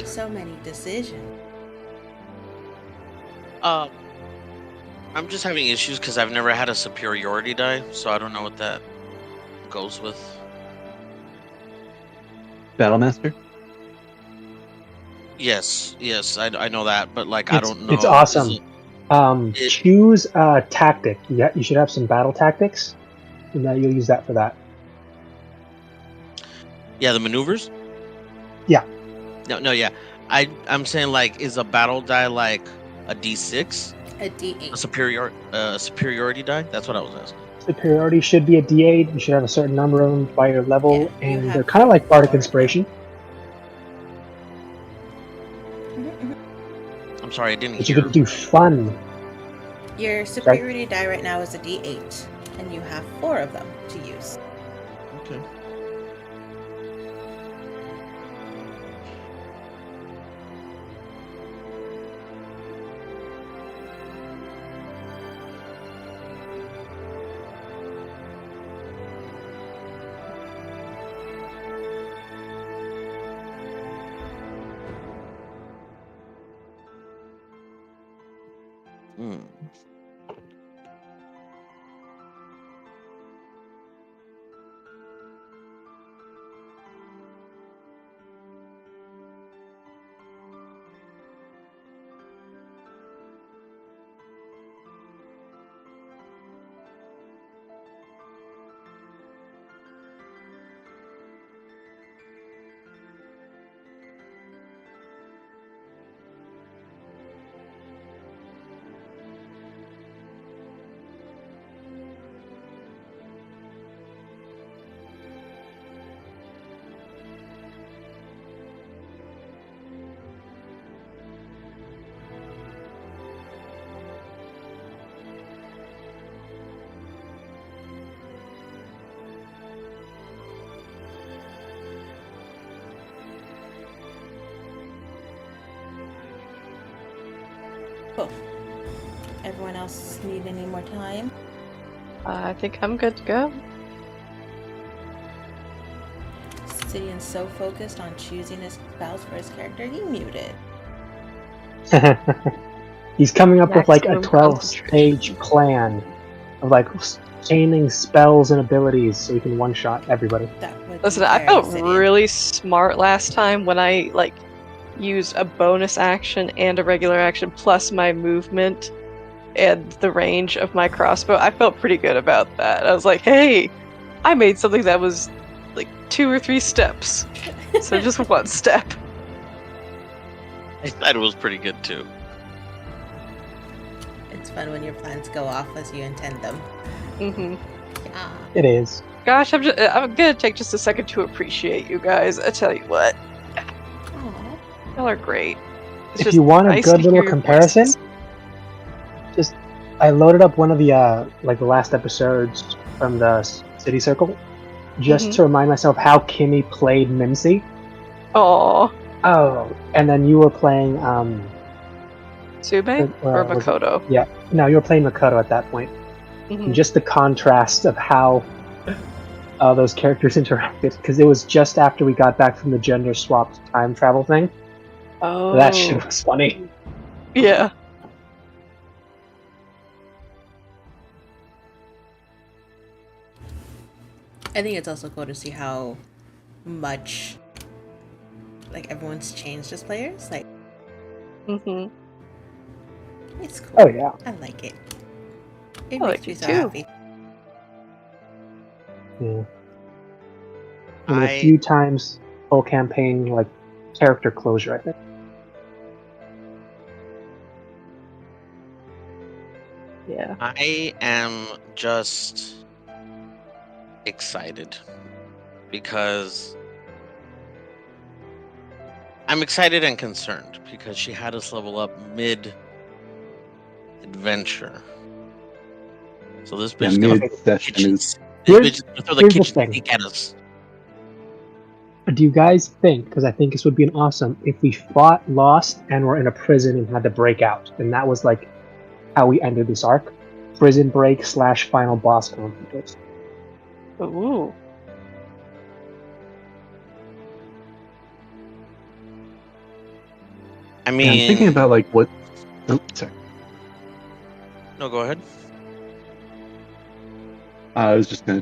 So many decisions. I'm just having issues because I've never had a superiority die, so I don't know what that goes with. Battlemaster? Yes, I know that, but like I don't know. It's awesome. It- Choose a tactic. You should have some battle tactics, and then you'll use that for that. Yeah, the maneuvers. Yeah. No, yeah. I'm saying, like, is a battle die like a D6, A D8. a superiority die? That's what I was asking. Superiority should be a D8. You should have a certain number of them by your level, Yeah, you and have they're kind of like Bardic 4, Inspiration. I'm sorry, I didn't But you hear. could do fun. Your superiority die right now is a D8, and you have 4 of them to use. Okay. Hmm. Cool. Everyone else need any more time? I think I'm good to go. Sidian's so focused on choosing his spells for his character, he muted. He's coming up with like a Maximum 12-stage plan of like chaining spells and abilities so he can one-shot everybody. That would Listen, be I very felt Sidian. really smart last time when I like used a bonus action and a regular action plus my movement and the range of my crossbow. I felt pretty good about that. I was like, hey, I made something that was like 2 or 3 steps. So just 1 step. I thought it was pretty good too. It's fun when your plans go off as you intend them. Hmm Yeah. It is. Gosh, I'm gonna take just a second to appreciate you guys. I tell you what, Aw. y'all are great. It's If just you want a nice good to hear little your comparison, voices. just I loaded up one of the like the last episodes from the City Circle, just to remind myself how Kimmy played Mimsy. Aw, Oh, and then you were playing Sube or was it- Makoto? yeah, no, you were playing Makoto at that point. Mhm. And just the contrast of how those characters interacted, because it was just after we got back from the gender swapped time travel thing. Oh, That shit was funny. yeah. I think it's also cool to see how much like everyone's changed as players. Like hmm it's cool. Oh yeah. I like it. It I makes like me it so too. happy. Yeah. One of the I few times whole campaign like character closure, I think. Yeah. I am just excited because I'm excited and concerned because she had us level up mid adventure. So this Yeah, bitch gonna mid session kitchen, is. this Here's- bitch is gonna throw the here's the kitchen thing. sink at us. Do you guys think, because I think this would be an awesome, if we fought, lost, and were in a prison and had to break out, and that was like how we ended this arc? Prison break / final boss conflict. Ooh. I Yeah, mean, I'm thinking about like what. Oh, sorry. no, go ahead. I was just gonna.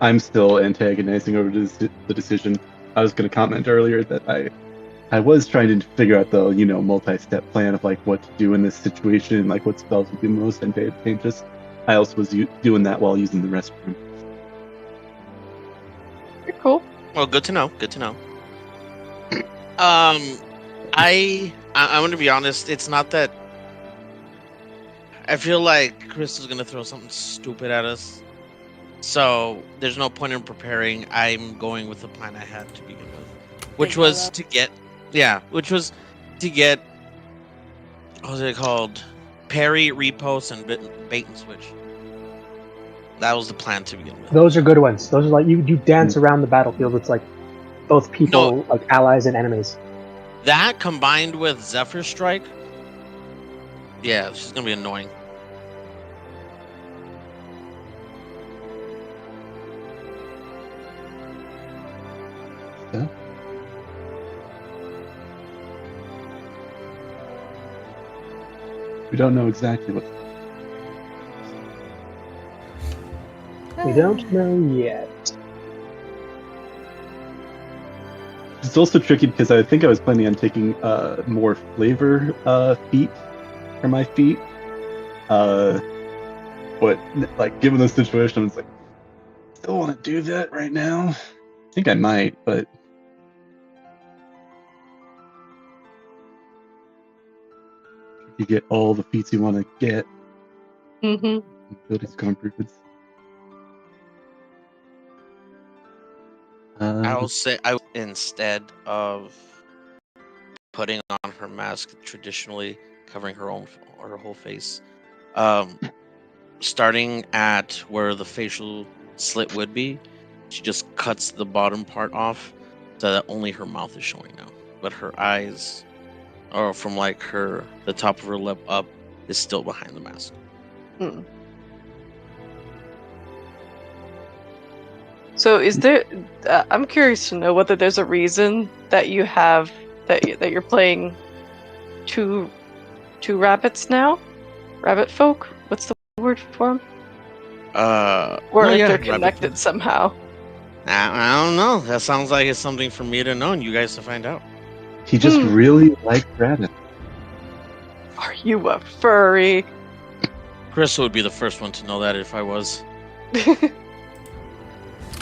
I'm still antagonizing over the decision. I was gonna comment earlier that I was trying to figure out the multi-step plan of like what to do in this situation, like what spells would be most advantageous. I also was doing that while using the restroom. You're cool. Well, good to know. Good to know. I'm gonna be honest. It's not that. I feel like Crystal's gonna throw something stupid at us, so there's no point in preparing. I'm going with the plan I had to begin with, which Big was roll-up. to get, what was it called? Parry, repost, and bait and switch. That was the plan to begin with. Those are good ones. Those are like you dance around the battlefield. It's like both people, like allies and enemies. That combined with Zephyr Strike, yeah, she's gonna be annoying. Yeah. We don't know exactly what. We don't know yet. It's also tricky because I think I was planning on taking more flavor feet for my feet. But like given the situation, I was like, still want to do that right now. I think I might, but you get all the feats you want to get. Mm-hmm. Ability score improvements. I'll say instead of putting on her mask, traditionally covering her whole face, starting at where the facial slit would be, she just cuts the bottom part off so that only her mouth is showing now, but her eyes, or from like the top of her lip up, is still behind the mask. Hmm. So is there? I'm curious to know whether there's a reason that you have that you're playing two rabbits now, rabbit folk. What's the word for them? Or no, if yeah, they're rabbit connected somehow. I don't know. That sounds like it's something for me to know and you guys to find out. He just really liked rabbits. Are you a furry? Crystal would be the first one to know that if I was.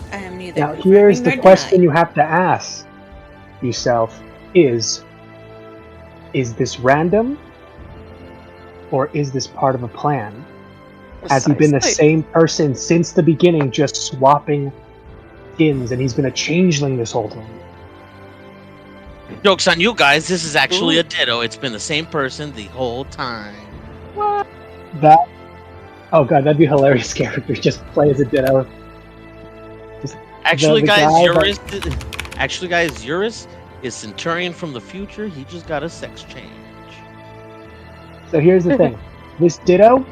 I am neither. Now, here's confirming the nor question denying. you have to ask yourself: Is this random, or is this part of a plan? Has he been the Precisely. same person since the beginning, just swapping skins, and he's been a changeling this whole time? Joke's on you guys. This is actually Ooh. a ditto. It's been the same person the whole time. What? That, oh god, that'd be a hilarious character. Just play as a ditto. Actually, the guys, guy Eurus is Centurion from the future. He just got a sex change. So here's the thing: this ditto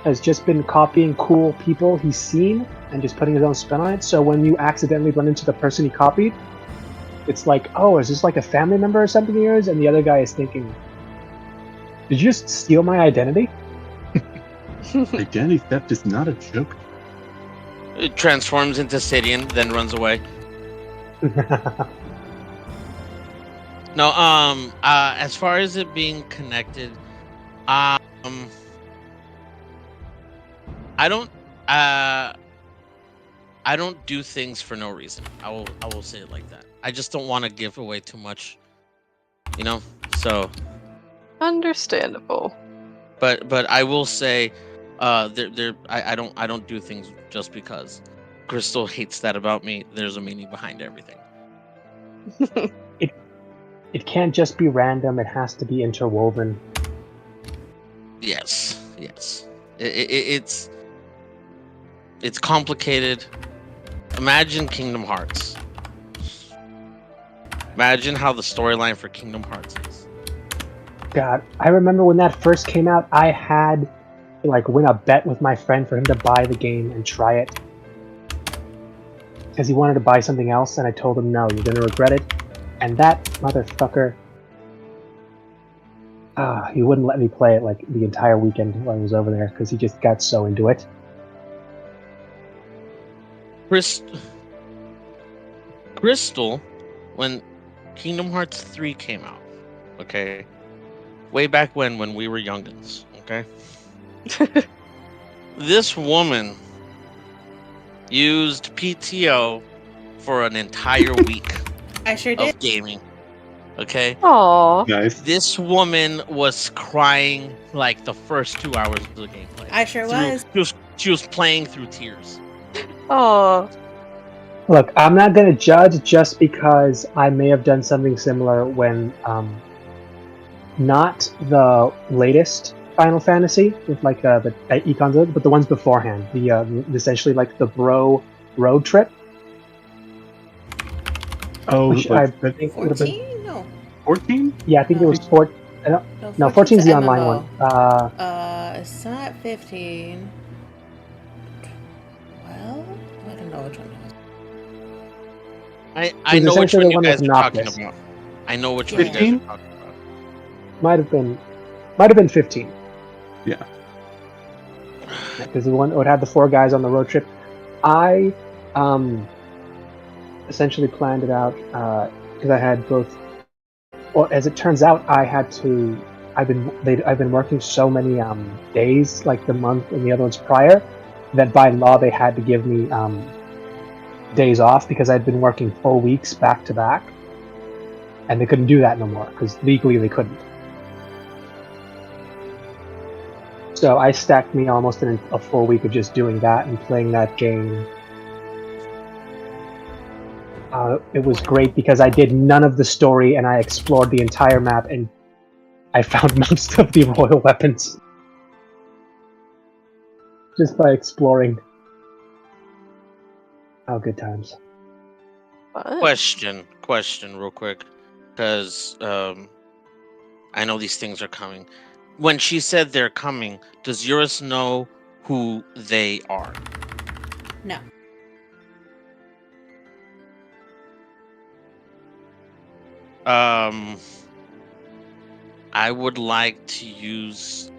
has just been copying cool people he's seen and just putting his own spin on it. So when you accidentally run into the person he copied, it's like, oh, is this like a family member or something of yours? And the other guy is thinking, did you just steal my identity? Identity theft is not a joke. It transforms into Sidian, then runs away. No, as far as it being connected, I don't do things for no reason. I will say it like that. I just don't want to give away too much, you know. So, Understandable. but I will say, I don't do things just because. Crystal hates that about me. There's a meaning behind everything. It can't just be random. It has to be interwoven. Yes. It's complicated. Imagine Kingdom Hearts. Imagine how the storyline for Kingdom Hearts is. God, I remember when that first came out, I had to like win a bet with my friend for him to buy the game and try it. Because he wanted to buy something else, and I told him, no, you're going to regret it. And that motherfucker, he wouldn't let me play it like the entire weekend while I was over there, because he just got so into it. Crystal, when Kingdom Hearts 3 came out, okay? Way back when we were youngins, okay? This woman used PTO for an entire week I sure did. of gaming, okay? Aww. Nice. This woman was crying like the first 2 hours of the gameplay. I sure was. She was playing through tears. Aw. Look, I'm not going to judge just because I may have done something similar when, not the latest Final Fantasy with like the Econs, but the ones beforehand. The essentially like the bro road trip. Oh, Which I think would have been 14? No. 14? Yeah, I think it was 4. No, 14 is the online one. It's not 15. Well, I don't know which one it was. I know which essentially one the you one guys with are talking Noctis. about. I know which one you guys 15? are talking about. Might have been 15. Yeah. Because the one it had the 4 guys on the road trip. I essentially planned it out because I had both. Well, as it turns out, I've been working so many days, like the month and the other ones prior, that by law they had to give me days off because I'd been working full weeks back to back, and they couldn't do that no more because legally they couldn't. So I stacked me almost in a full week of just doing that and playing that game. It was great because I did none of the story and I explored the entire map and I found most of the royal weapons just by exploring. Oh, good times. Fun. Question real quick, because I know these things are coming. when she said they're coming, does Eurus know who they are? No. I would like to use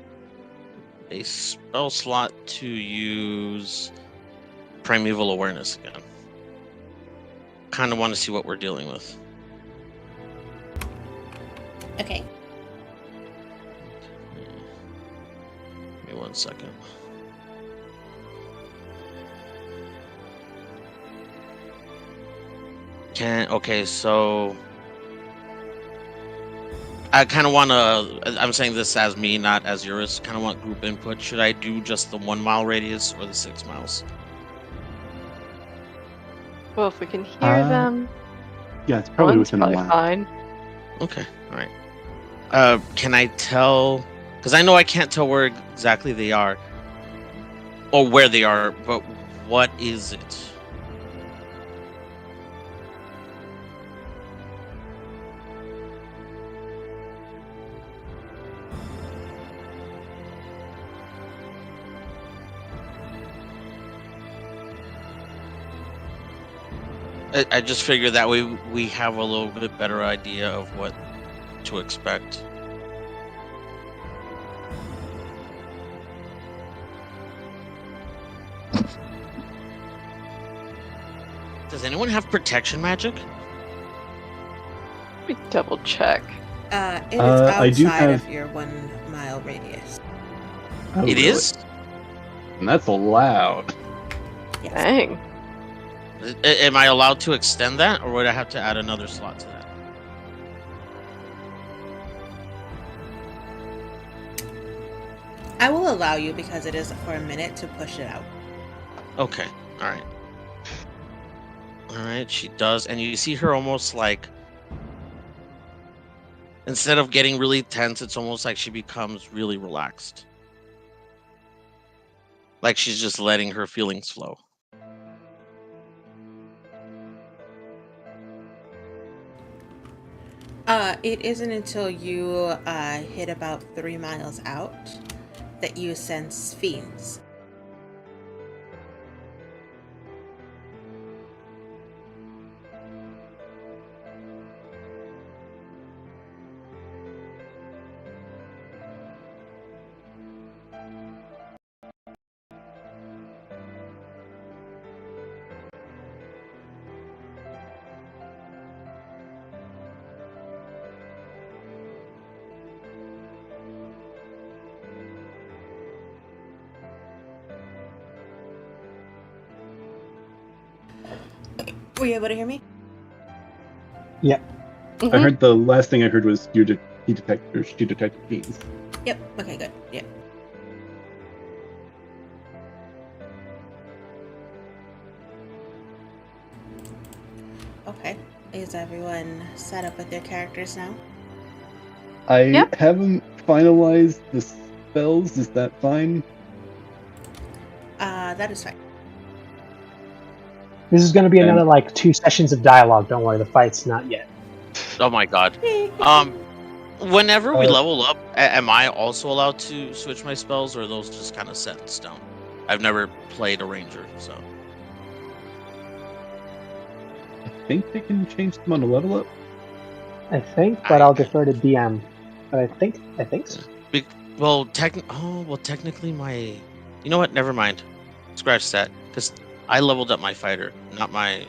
a spell slot to use Primeval Awareness again. Kind of want to see what we're dealing with. Okay. Give me 1 second. Okay, so I kind of want to, I'm saying this as me, not as Eurus, kind of want group input. Should I do just the 1 mile radius or the 6 miles? Well, if we can hear them, Yeah, it's probably one's within a probably mile. fine. Okay, all right. Can I tell? Because I know I can't tell where exactly they are, or where they are, but what is it? I just figured that way we have a little bit better idea of what to expect. Does anyone have protection magic? Let me double check. It is I do outside have- of your 1 mile radius. Oh, It really? is? And that's allowed. Yes. Dang. Am I allowed to extend that, or would I have to add another slot to that? I will allow you because it is for a minute to push it out. Okay, all right. All right, she does. And you see her almost like, instead of getting really tense, it's almost like she becomes really relaxed. Like she's just letting her feelings flow. It isn't until you hit about 3 miles out that you sense fiends. Were you able to hear me? I Mhm. heard the last thing I heard was she detected fiends. Yep. Okay, good. Yep. Okay. Is everyone set up with their characters now? I Yep. haven't finalized the spells. Is that fine? That is fine. This is going to be And- another like 2 sessions of dialogue. Don't worry, the fight's not yet. Oh my god. Whenever we level up, am I also allowed to switch my spells, or are those just kind of set in stone? I've never played a ranger, so. I think they can change them on a level up. I think, but I'll defer to DM. But I think so. Well, technically my... You know what? Never mind. Scratch that, because I leveled up my fighter, not my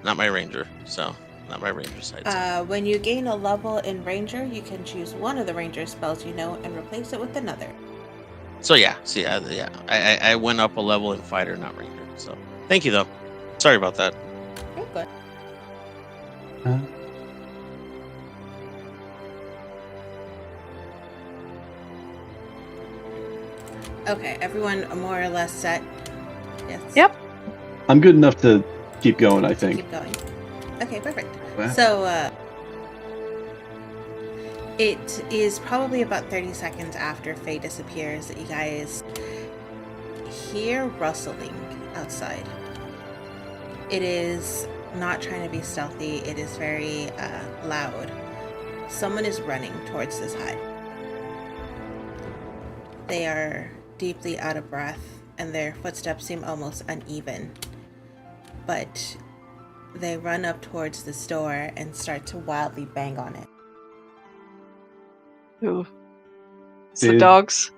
ranger, so... Not my ranger side. When you gain a level in Ranger, you can choose one of the Ranger spells you know and replace it with another. So yeah, I went up a level in fighter, not ranger. So thank you though. Sorry about that. Very good. Okay, everyone more or less set? Yes? Yep. I'm good enough to keep going, I think. Keep going. Okay, perfect. Wow. So, it is probably about 30 seconds after Faye disappears that you guys hear rustling outside. It is not trying to be stealthy, it is very loud. Someone is running towards this hut. They are deeply out of breath, and their footsteps seem almost uneven. But they run up towards this door and start to wildly bang on it. Ooh. It's the Did- dogs.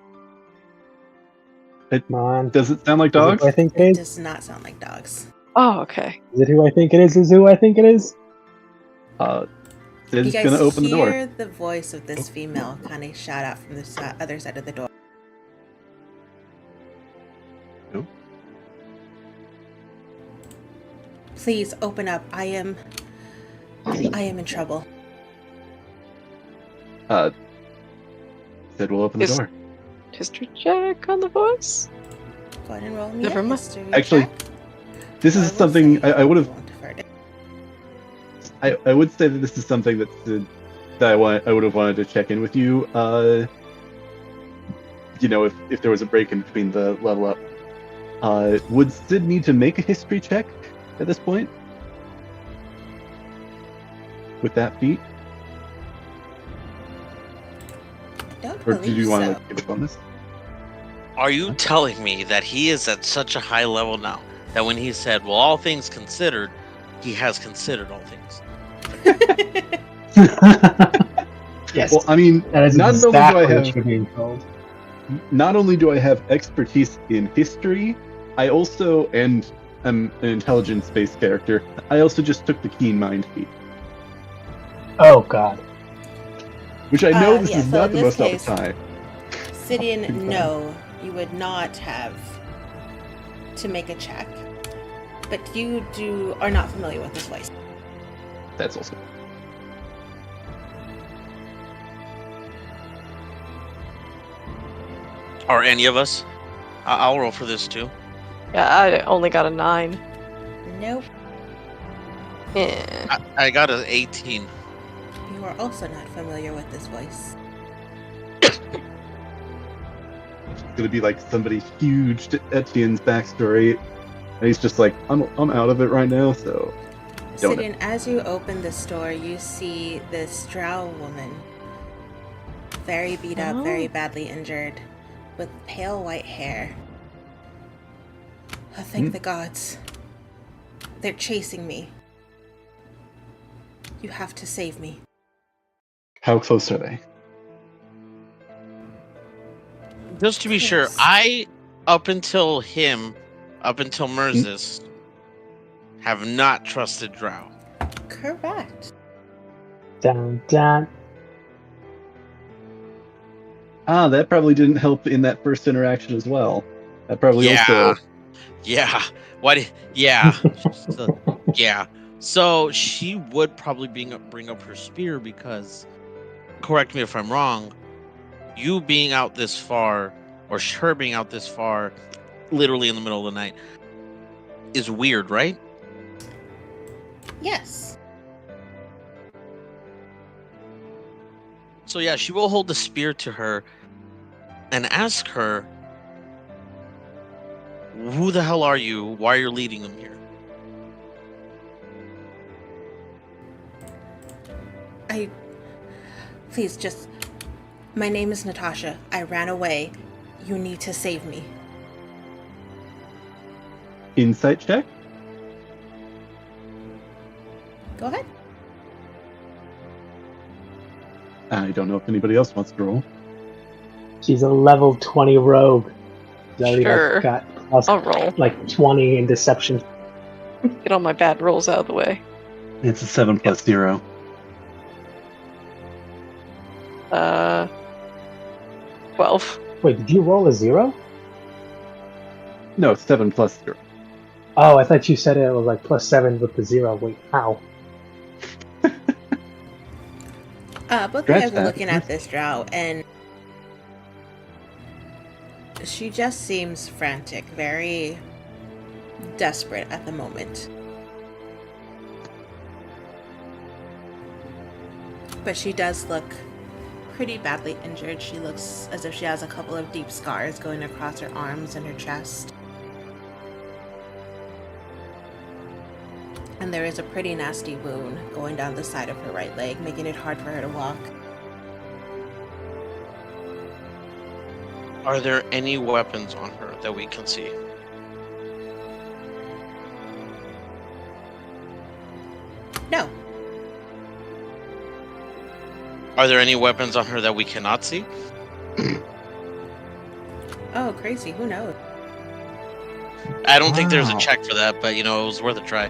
Come on. Does it sound like Is it dogs? who I think it It is? does not sound like dogs. Oh, okay. Is it who I think it is? Is who I think it is? Sid's You guys gonna open the door. hear the voice of this female kind of shout out from the other side of the door. No? Please open up. I am in trouble. Sid will open the Is- door. History check on the voice. Go ahead and roll me Never a mind. history Actually, check. This I is will something say I would have. you won't hurt it. I would say that this is something that I would have wanted to check in with you. You know, if there was a break in between the level up, would Sid need to make a history check at this point with that feat, Don't or do believe you want to so. give a bonus? Are you telling me that he is at such a high level now that when he said, well, all things considered, he has considered all things? Yes. Well, I mean, that is not only do exactly I what have you're being told. not only do I have expertise in history, I also am an intelligence-based character. I also just took the keen mind feat, Oh God. which I know this yeah, is so not in the this most case- up Sidian, no, you would not have to make a check. But you are not familiar with this voice. That's also. Are any of us? I'll roll for this too. Yeah, I only got a 9. Nope. Yeah. I got an 18. You are also not familiar with this voice. It's gonna be like somebody huge to Etienne's backstory, and he's just like, I'm out of it right now, so don't. Sidian, as you open this door, you see this drow woman, very beat up, very badly injured, with pale white hair. Oh, thank the gods. They're chasing me. You have to save me. How close are they? Just to be sure, Yes. up until Merzis, have not trusted Drow. Correct. Dun, dun. That probably didn't help in that first interaction as well. That probably also. Yeah. What? Yeah. Yeah. So she would probably bring up her spear because, correct me if I'm wrong, you being out this far, or her being out this far, literally in the middle of the night, is weird, right? Yes. So yeah, she will hold the spear to her and ask her, who the hell are you? Why are you leading them here? Please, just... My name is Natasha. I ran away. You need to save me. Insight check? Go ahead. I don't know if anybody else wants to roll. She's a level 20 rogue. She's already Sure. got plus, I'll roll. like 20 in deception. Get all my bad rolls out of the way. It's a 7 plus 0. 12. Wait, did you roll a 0? No, 7 plus 0. Oh, I thought you said it was like plus 7 with the 0. Wait, how? Both of you Scratch guys are that. looking at this drow, and she just seems frantic, very desperate at the moment. But she does look pretty badly injured. She looks as if she has a couple of deep scars going across her arms and her chest. And there is a pretty nasty wound going down the side of her right leg, making it hard for her to walk. Are there any weapons on her that we can see? No. Are there any weapons on her that we cannot see? Oh, crazy. Who knows? I don't think there's a Wow. check for that, but it was worth a try.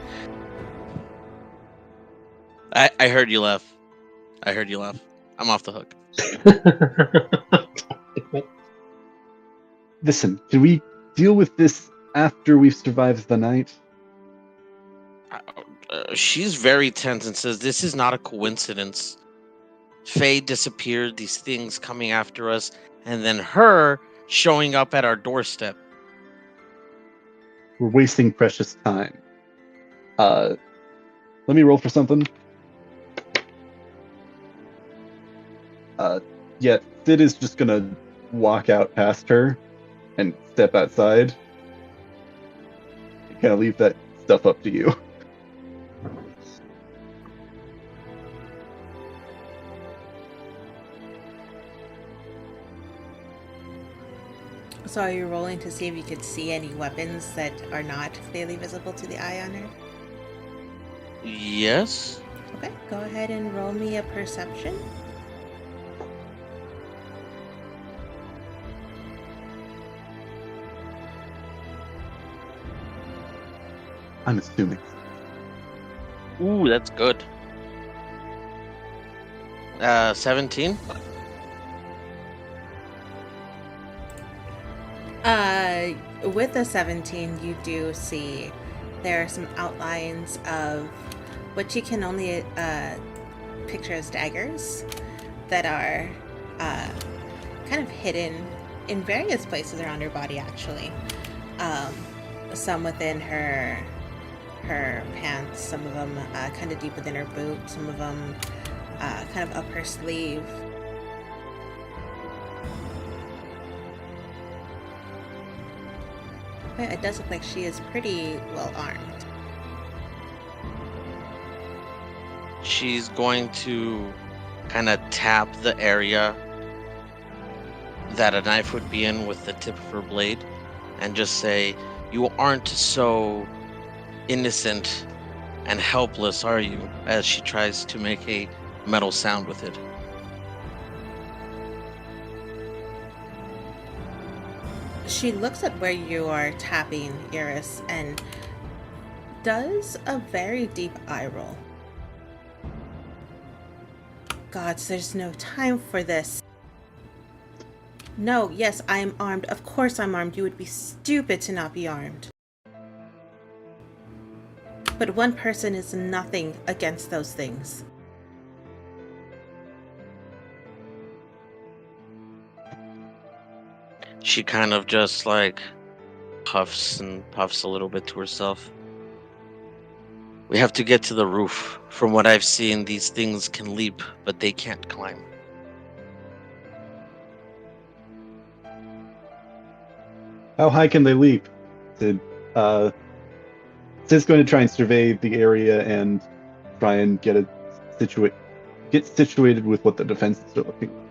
I heard you laugh. I heard you laugh. I'm off the hook. Listen, can we deal with this after we've survived the night? She's very tense and says, "This is not a coincidence. Faye disappeared, these things coming after us, and then her showing up at our doorstep." We're wasting precious time. Let me roll for something. Yeah, Sid is just gonna walk out past her and step outside. Kind of leave that stuff up to you. So are you rolling to see if you could see any weapons that are not clearly visible to the eye on her? Yes. Okay, go ahead and roll me a perception. I'm assuming. Ooh, that's good. 17. With the 17, you do see there are some outlines of what you can only picture as daggers that are kind of hidden in various places around her body, actually. Some within her pants, some of them kind of deep within her boot, some of them kind of up her sleeve. But it does look like she is pretty well armed. She's going to kind of tap the area that a knife would be in with the tip of her blade and just say, "You aren't so innocent and helpless, are you?" as she tries to make a metal sound with it. She looks at where you are tapping, Iris, and does a very deep eye roll. Gods, there's no time for this. No, yes, I am armed. Of course I'm armed. You would be stupid to not be armed. But one person is nothing against those things. She kind of just like puffs and puffs a little bit to herself. "We have to get to the roof. From what I've seen, these things can leap, but they can't climb." How high can they leap? Sid, Sid's going to try and survey the area and try and get situated with what the defenses are looking like.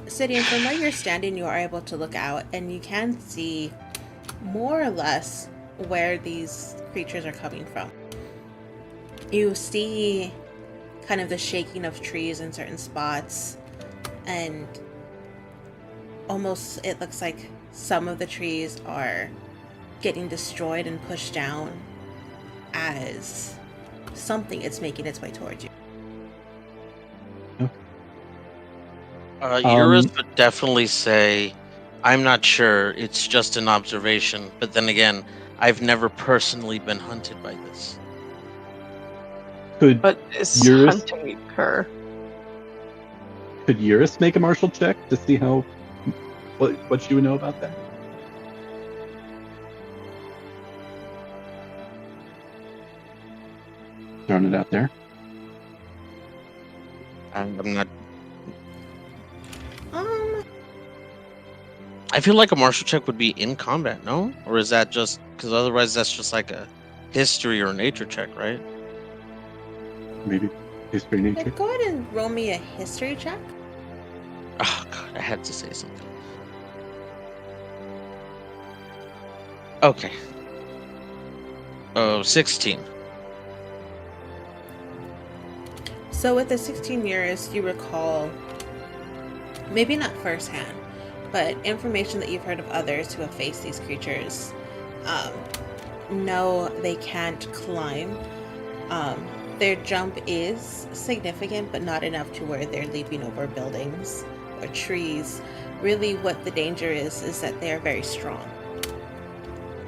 Sidian, from where you're standing, you are able to look out, and you can see more or less where these creatures are coming from. You see kind of the shaking of trees in certain spots, and almost it looks like some of the trees are getting destroyed and pushed down as something is making its way towards you. Eurus would definitely say, "I'm not sure, it's just an observation, but then again, I've never personally been hunted by this." Could But it's Eurus- hunting her. Could Eurus make a martial check to see what she would know about that? Throwing it out there. I'm not. Um, I feel like a martial check would be in combat, no? Or is that just because otherwise that's just like a history or nature check, right? Maybe. History, nature. Go ahead and roll me a history check. Oh god, I had to say something. Okay. Oh, 16. So with the 16 years, you recall, maybe not firsthand, but information that you've heard of others who have faced these creatures. No, they can't climb. Their jump is significant, but not enough to where they're leaping over buildings or trees. Really, what the danger is that they are very strong.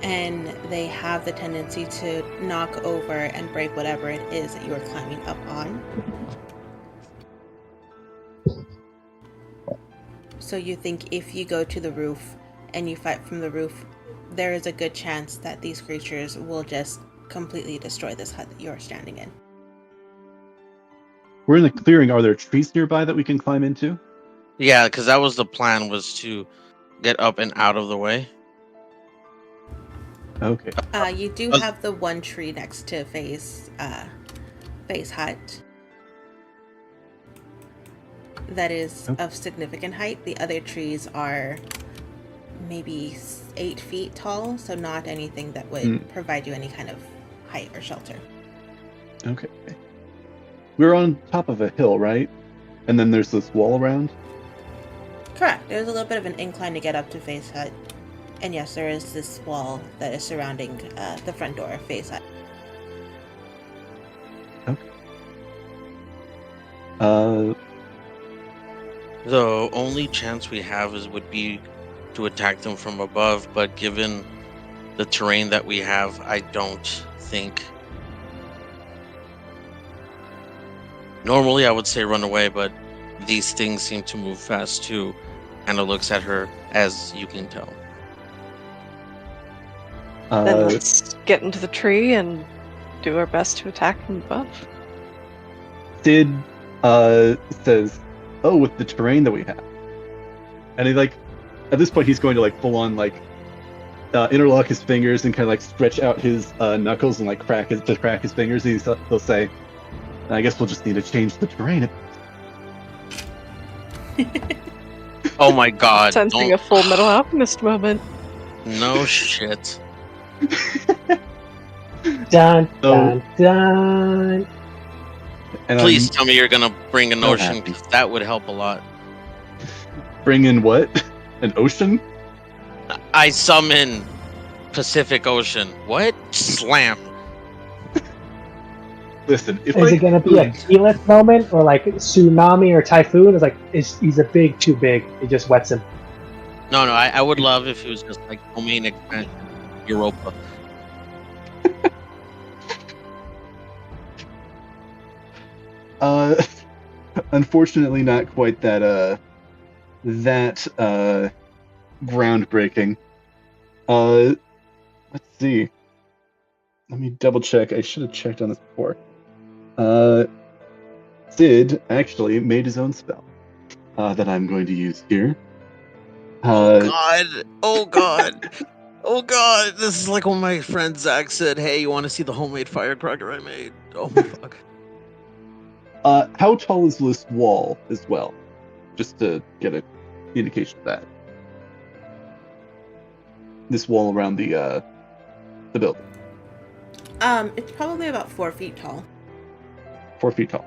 And they have the tendency to knock over and break whatever it is that you are climbing up on. So you think if you go to the roof and you fight from the roof, there is a good chance that these creatures will just completely destroy this hut that you're standing in. We're in the clearing. Are there trees nearby that we can climb into? Yeah, because that was the plan, was to get up and out of the way. Okay. You do have the one tree next to Faye's hut that is of significant height. The other trees are maybe 8 feet tall, so not anything that would provide you any kind of height or shelter. Okay. We're on top of a hill, right? And then there's this wall around? Correct. There's a little bit of an incline to get up to Faye's hut. And yes, there is this wall that is surrounding the front door of Faye's hut. Okay. The only chance we have would be to attack them from above, but given the terrain that we have, I don't think. Normally I would say run away, but these things seem to move fast too. And it looks at her, as you can tell. Then let's get into the tree and do our best to attack from above. Sid says, "Oh, with the terrain that we have," and he at this point he's going to full on interlock his fingers and kind of stretch out his knuckles and crack his fingers. And he'll say, "I guess we'll just need to change the terrain." Oh my god! Sensing a Full Metal Alchemist moment. No shit. Dun dun dun. And Please tell me you're gonna bring an ocean, because that would help a lot. Bring in what? An ocean? I summon Pacific Ocean. What? Slam. Listen, if Is it going to be a Keyleth moment or tsunami or typhoon? It's he's too big. It just wets him. No, I would love if it was just domain expansion, Europa. Unfortunately, not quite that groundbreaking. Let's see. Let me double check. I should have checked on this before. Sid actually made his own spell that I'm going to use here. Oh god! Oh god! Oh god! This is like when my friend Zach said, "Hey, you want to see the homemade firecracker I made?" Oh fuck. How tall is this wall as well? Just to get an indication of that. This wall around the building. It's probably about 4 feet tall. 4 feet tall.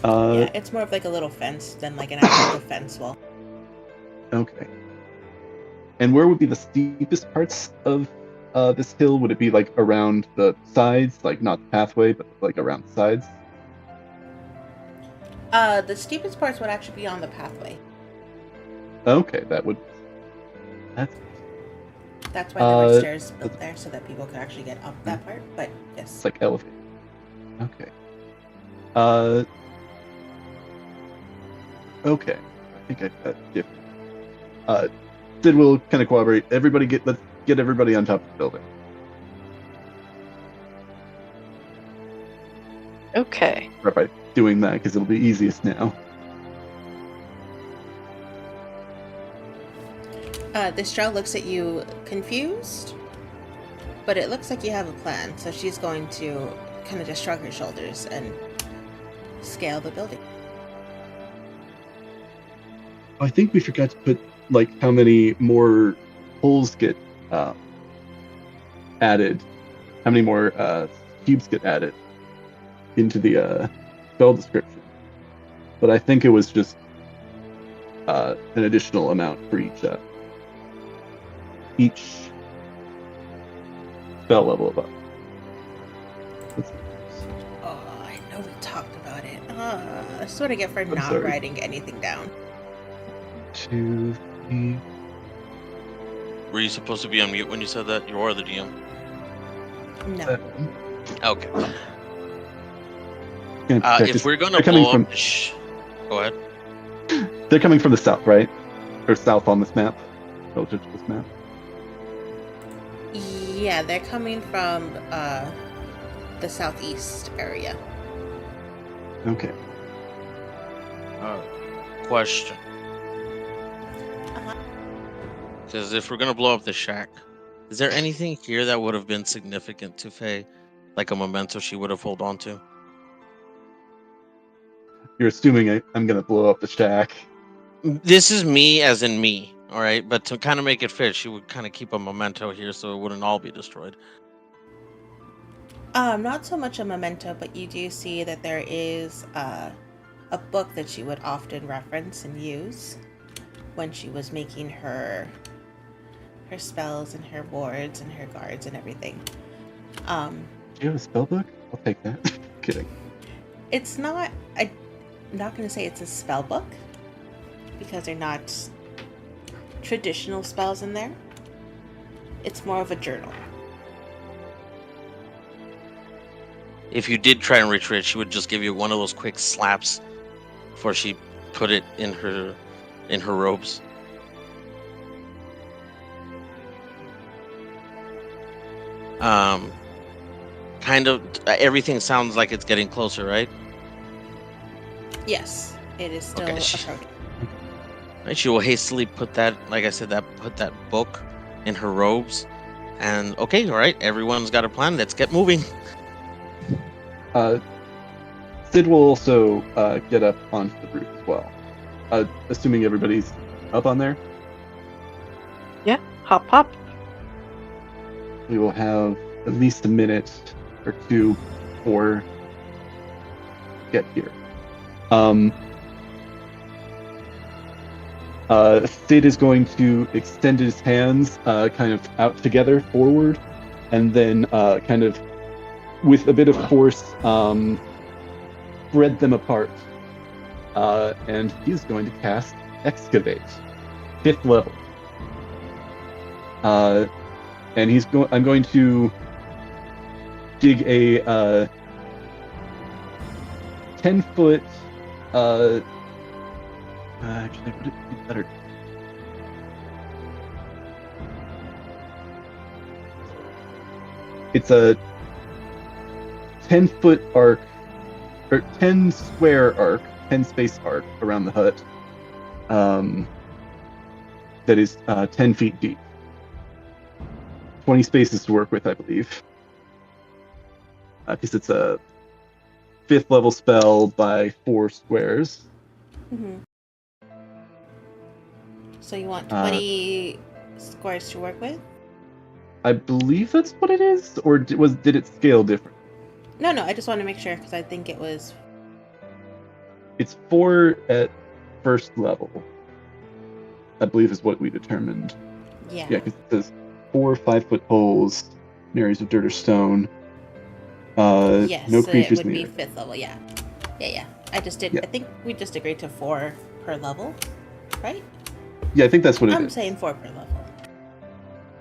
Yeah, it's more of a little fence than an actual defense wall. Okay. And where would be the steepest parts of this hill? Would it be around the sides, not the pathway, but around the sides? The steepest parts would actually be on the pathway. Okay, that's why there were stairs built there, so that people could actually get up that part. But yes, it's elevated. Okay. Okay. I think I've got different. Sid will kind of cooperate. Let's get everybody on top of the building. Okay. Start by doing that because it'll be easiest now. this drow looks at you confused, but it looks like you have a plan. So she's going to kind of just shrug her shoulders and scale the building. I think we forgot to put like how many more holes get added, how many more cubes get added into the spell description. But I think it was just an additional amount for each spell level above. Oh, I know we talked about it. That's what I get for I'm not sorry. writing anything down. 2, 3. Were you supposed to be on mute when you said that? You are the DM. No. Okay. If we're gonna they're coming blow from, up, go ahead. they're coming from the south, right? Or south on this map, relative to this map. Yeah, they're coming from the southeast area. Okay. Question. Uh-huh. Because if we're gonna blow up the shack, is there anything here that would have been significant to Faye, like a memento she would have held on to? You're assuming I'm gonna blow up the shack. This is me, as in me, all right. But to kind of make it fit, she would kind of keep a memento here, so it wouldn't all be destroyed. Not so much a memento, but you do see that there is a book that she would often reference and use when she was making her spells and her wards and her guards and everything. Do you have a spell book? I'll take that. Kidding. It's not. I'm not going to say it's a spell book because they're not traditional spells in there. It's more of a journal. If you did try and retreat, she would just give you one of those quick slaps before she put it in her robes. Kind of everything sounds like it's getting closer, right? Yes, it is still Okay. approaching. Right, she will hastily put that, like I said, put that book in her robes, and okay, all right, everyone's got a plan. Let's get moving. Sid will also get up onto the roof as well. Assuming everybody's up on there, Yeah, hop, hop. we will have at least a minute or two before get here. Sid is going to extend his hands kind of out together forward, and then kind of with a bit of force spread them apart. And he's going to cast Excavate, 5th level. And I'm going to dig a 10-foot. Actually, would it be better? It's a 10-foot arc, or 10 square arc, 10 space arc around the hut. That is 10 feet deep. 20 spaces to work with, I believe. Because it's a 5th level spell by 4 squares. Mm-hmm. So you want 20 squares to work with? I believe that's what it is, or did it scale different? No, I just want to make sure because I think it was. It's 4 at 1st level, I believe is what we determined. Yeah. Yeah, because it says 4 5-foot holes, areas of dirt or stone. Yes, no so creatures it would be near. 5th level. Yeah. I just did. Yeah. I think we just agreed to 4 per level, right? Yeah, I think that's what it is. I'm saying 4 per level.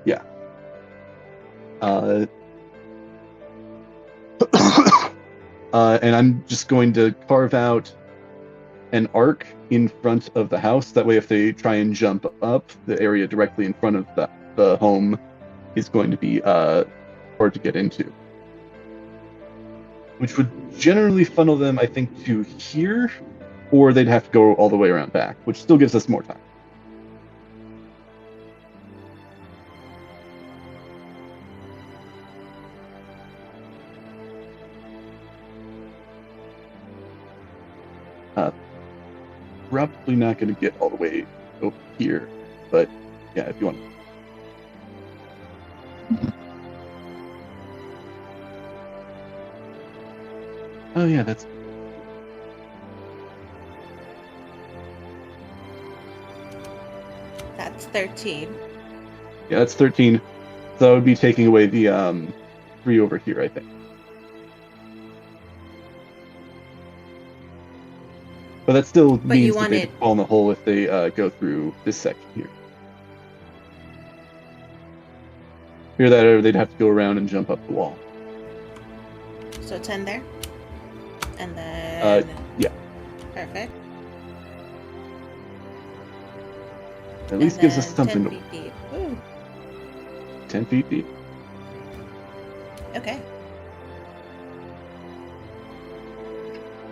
Yeah. And I'm just going to carve out an arc in front of the house. That way, if they try and jump up, the area directly in front of the home is going to be hard to get into. Which would generally funnel them, I think, to here, or they'd have to go all the way around back, which still gives us more time. Probably not going to get all the way over here, but yeah, if you want. Oh yeah, that's That's 13. yeah, that's 13. So I would be taking away the 3 over here, I think. But that still But you means that want they it- fall in the hole if they go through this section here. Either that or they'd have to go around and jump up the wall. So 10 there. And then. Yeah. Perfect. At least And gives us then something 10 to. feet deep. Ooh. 10 feet deep. Okay.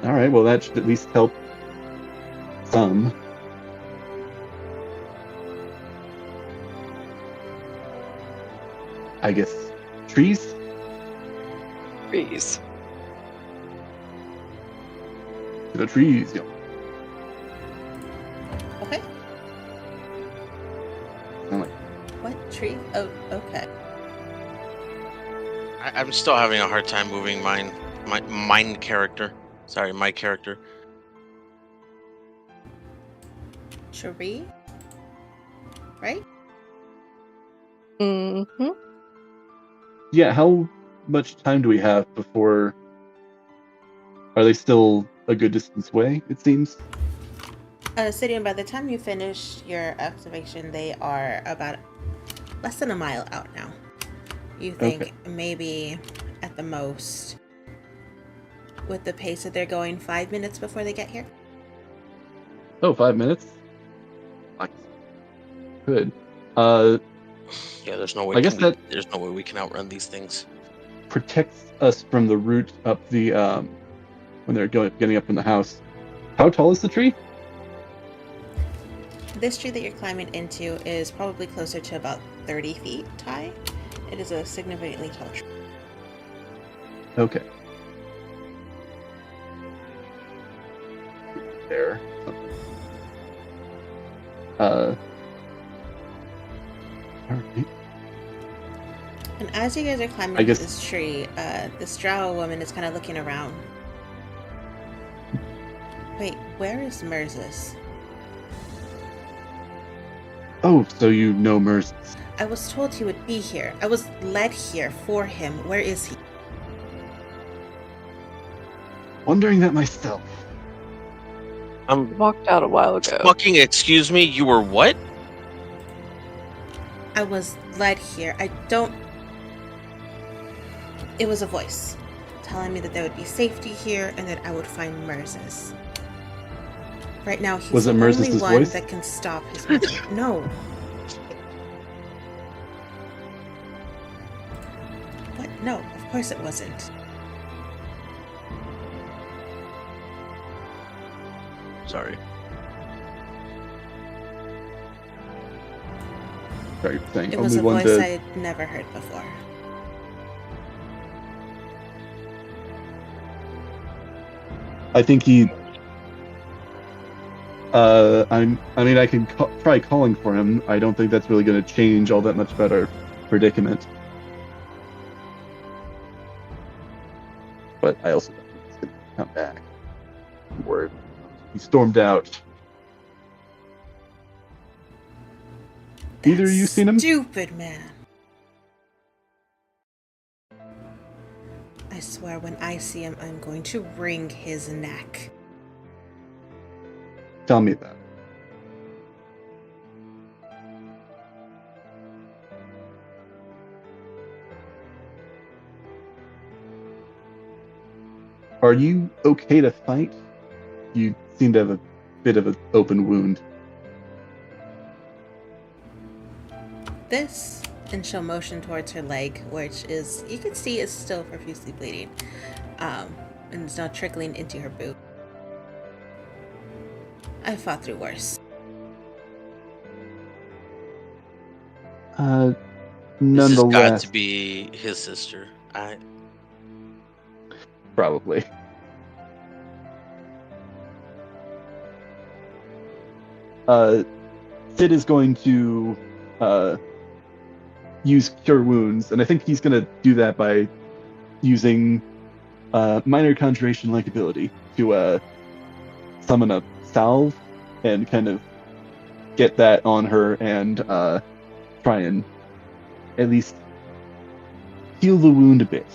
All right, well, that should at least help some. I guess trees? Trees. To the trees, yeah. Okay. I'm like, What tree? Oh, okay. I'm still having a hard time moving my character. Sorry, my character. Tree? Right? Mm-hmm. yeah, how much time do we have before... Are they still a good distance away, it seems? Sidian, by the time you finish your activation, they are about less than a mile out now. You think Okay. maybe at the most, with the pace that they're going, 5 minutes before they get here? Oh, 5 minutes? Like, good. Yeah, there's no way. I guess that there's no way we can outrun these things. protects us from the route up the, when they're getting up in the house. How tall is the tree? This tree that you're climbing into is probably closer to about 30 feet high. It is a significantly tall tree. Okay. There. Alright. And as you guys are climbing I up guess- this tree, this drow woman is kind of looking around. Wait, where is Merzus? Oh, so you know Merz. I was told he would be here. I was led here for him. Where is he? Wondering that myself. Walked out a while ago. Fucking excuse me, you were what? I was led here. I don't... It was a voice telling me that there would be safety here and that I would find Merzus. Right now, he's Was it the only Merzus' one voice? that can stop his magic. No. What? No, of course it wasn't. Sorry. Sorry, you're saying It was only a one voice to... I'd never heard before. I think he... I mean, I can try calling for him. I don't think that's really going to change all that much about our predicament. But I also don't think he's going to come back. Or he stormed out. Either of you seen him? Stupid man. I swear when I see him, I'm going to wring his neck. Tell me that. Are you okay to fight? You seem to have a bit of an open wound. This, and she'll motion towards her leg, which is, you can see, is still profusely bleeding. And it's now trickling into her boot. I fought through worse. This has got Nonetheless, to be his sister. probably. Sid is going to use Cure Wounds, and I think he's going to do that by using minor conjuration-like ability to summon a salve and kind of get that on her and try and at least heal the wound a bit.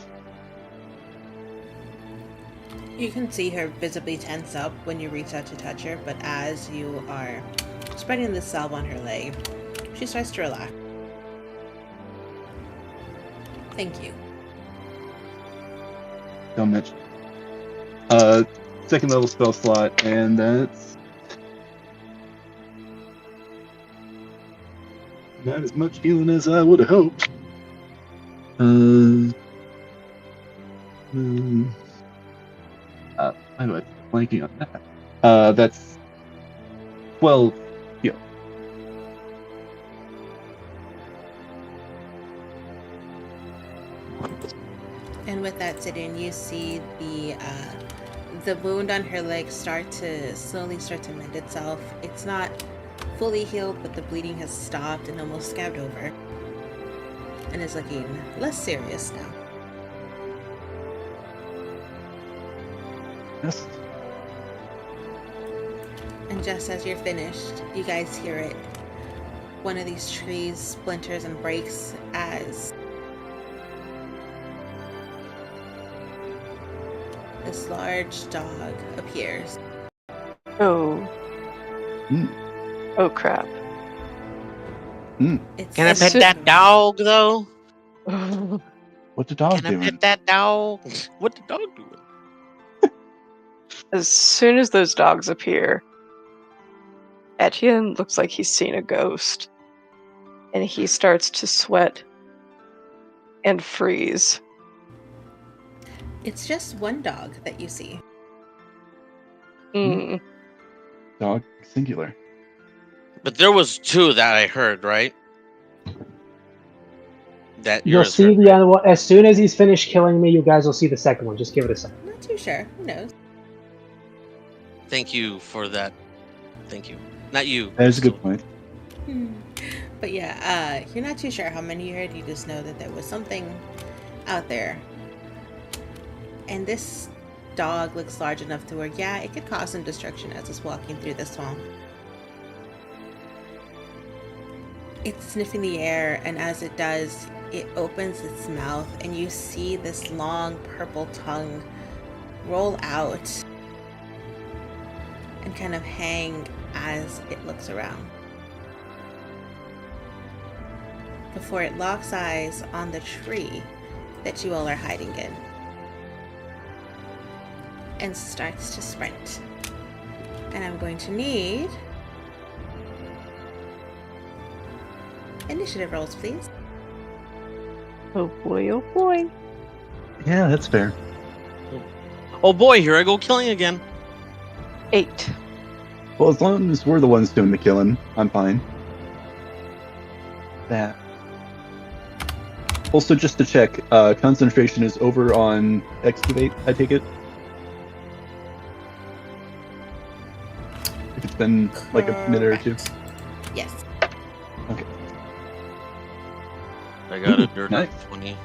You can see her visibly tense up when you reach out to touch her, but as you are spreading the salve on her leg, she starts to relax. Thank you. Don't mention. Second level spell slot, and that's not as much healing as I would have hoped. Why am I blanking on that? That's 12 heal. And with that sitting, you see the wound on her leg slowly start to mend itself. It's not fully healed, but the bleeding has stopped and almost scabbed over, and is looking less serious now. Yes. And just as you're finished, you guys hear it. One of these trees splinters and breaks as this large dog appears. Oh. Mm. Oh crap. It's Can I pet that dog though? What's the dog Can I doing? pet that dog? What the dog doing? As soon as those dogs appear, Etienne looks like he's seen a ghost. And he starts to sweat and freeze. It's just one dog that you see. Mm. Dog singular. But there was two that I heard, right? That You'll yours see heard, the right? other one as soon as he's finished killing me. You guys will see the second one. Just give it a second. I'm not too sure. Who knows? Thank you for that. Thank you. Not you. That is a good Crystal. point. But yeah, you're not too sure how many you heard. You just know that there was something out there. And this dog looks large enough to where, yeah, it could cause some destruction as it's walking through the swamp. It's sniffing the air, and as it does, it opens its mouth, and you see this long purple tongue roll out and kind of hang as it looks around, before it locks eyes on the tree that you all are hiding in and starts to sprint. And I'm going to need initiative rolls, please. Oh boy, oh boy. Yeah, that's fair. Oh boy, here I go killing again. 8. Well, as long as we're the ones doing the killing, I'm fine. That. Also, just to check, concentration is over on excavate, I take it? If it's been like a minute or two. Correct. Yes. Okay. I got a Ooh, dirty nice. 20.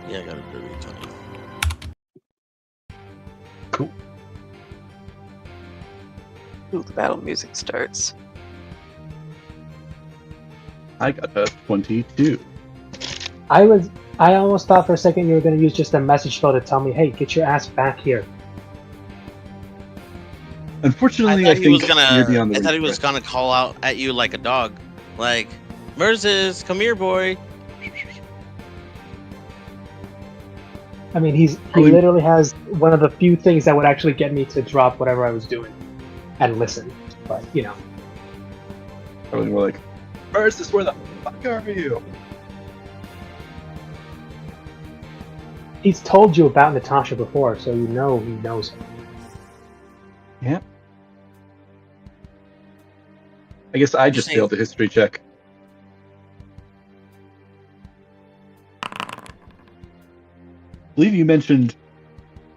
Yeah, I got a dirty 20. Cool. Ooh, the battle music starts. I got a 22. I almost thought for a second you were going to use just a message spell to tell me, hey, get your ass back here. Unfortunately, I, I thought he was think you're gonna. beyond the I thought he reach, was gonna call out at you like a dog, like Merzis, come here, boy. I mean, he Probably- literally has one of the few things that would actually get me to drop whatever I was doing and listen. But, you know. Probably more like, Versus, where the fuck are you? He's told you about Natasha before, so you know he knows her. Yeah. I guess I just Saying- failed the history check. I believe you mentioned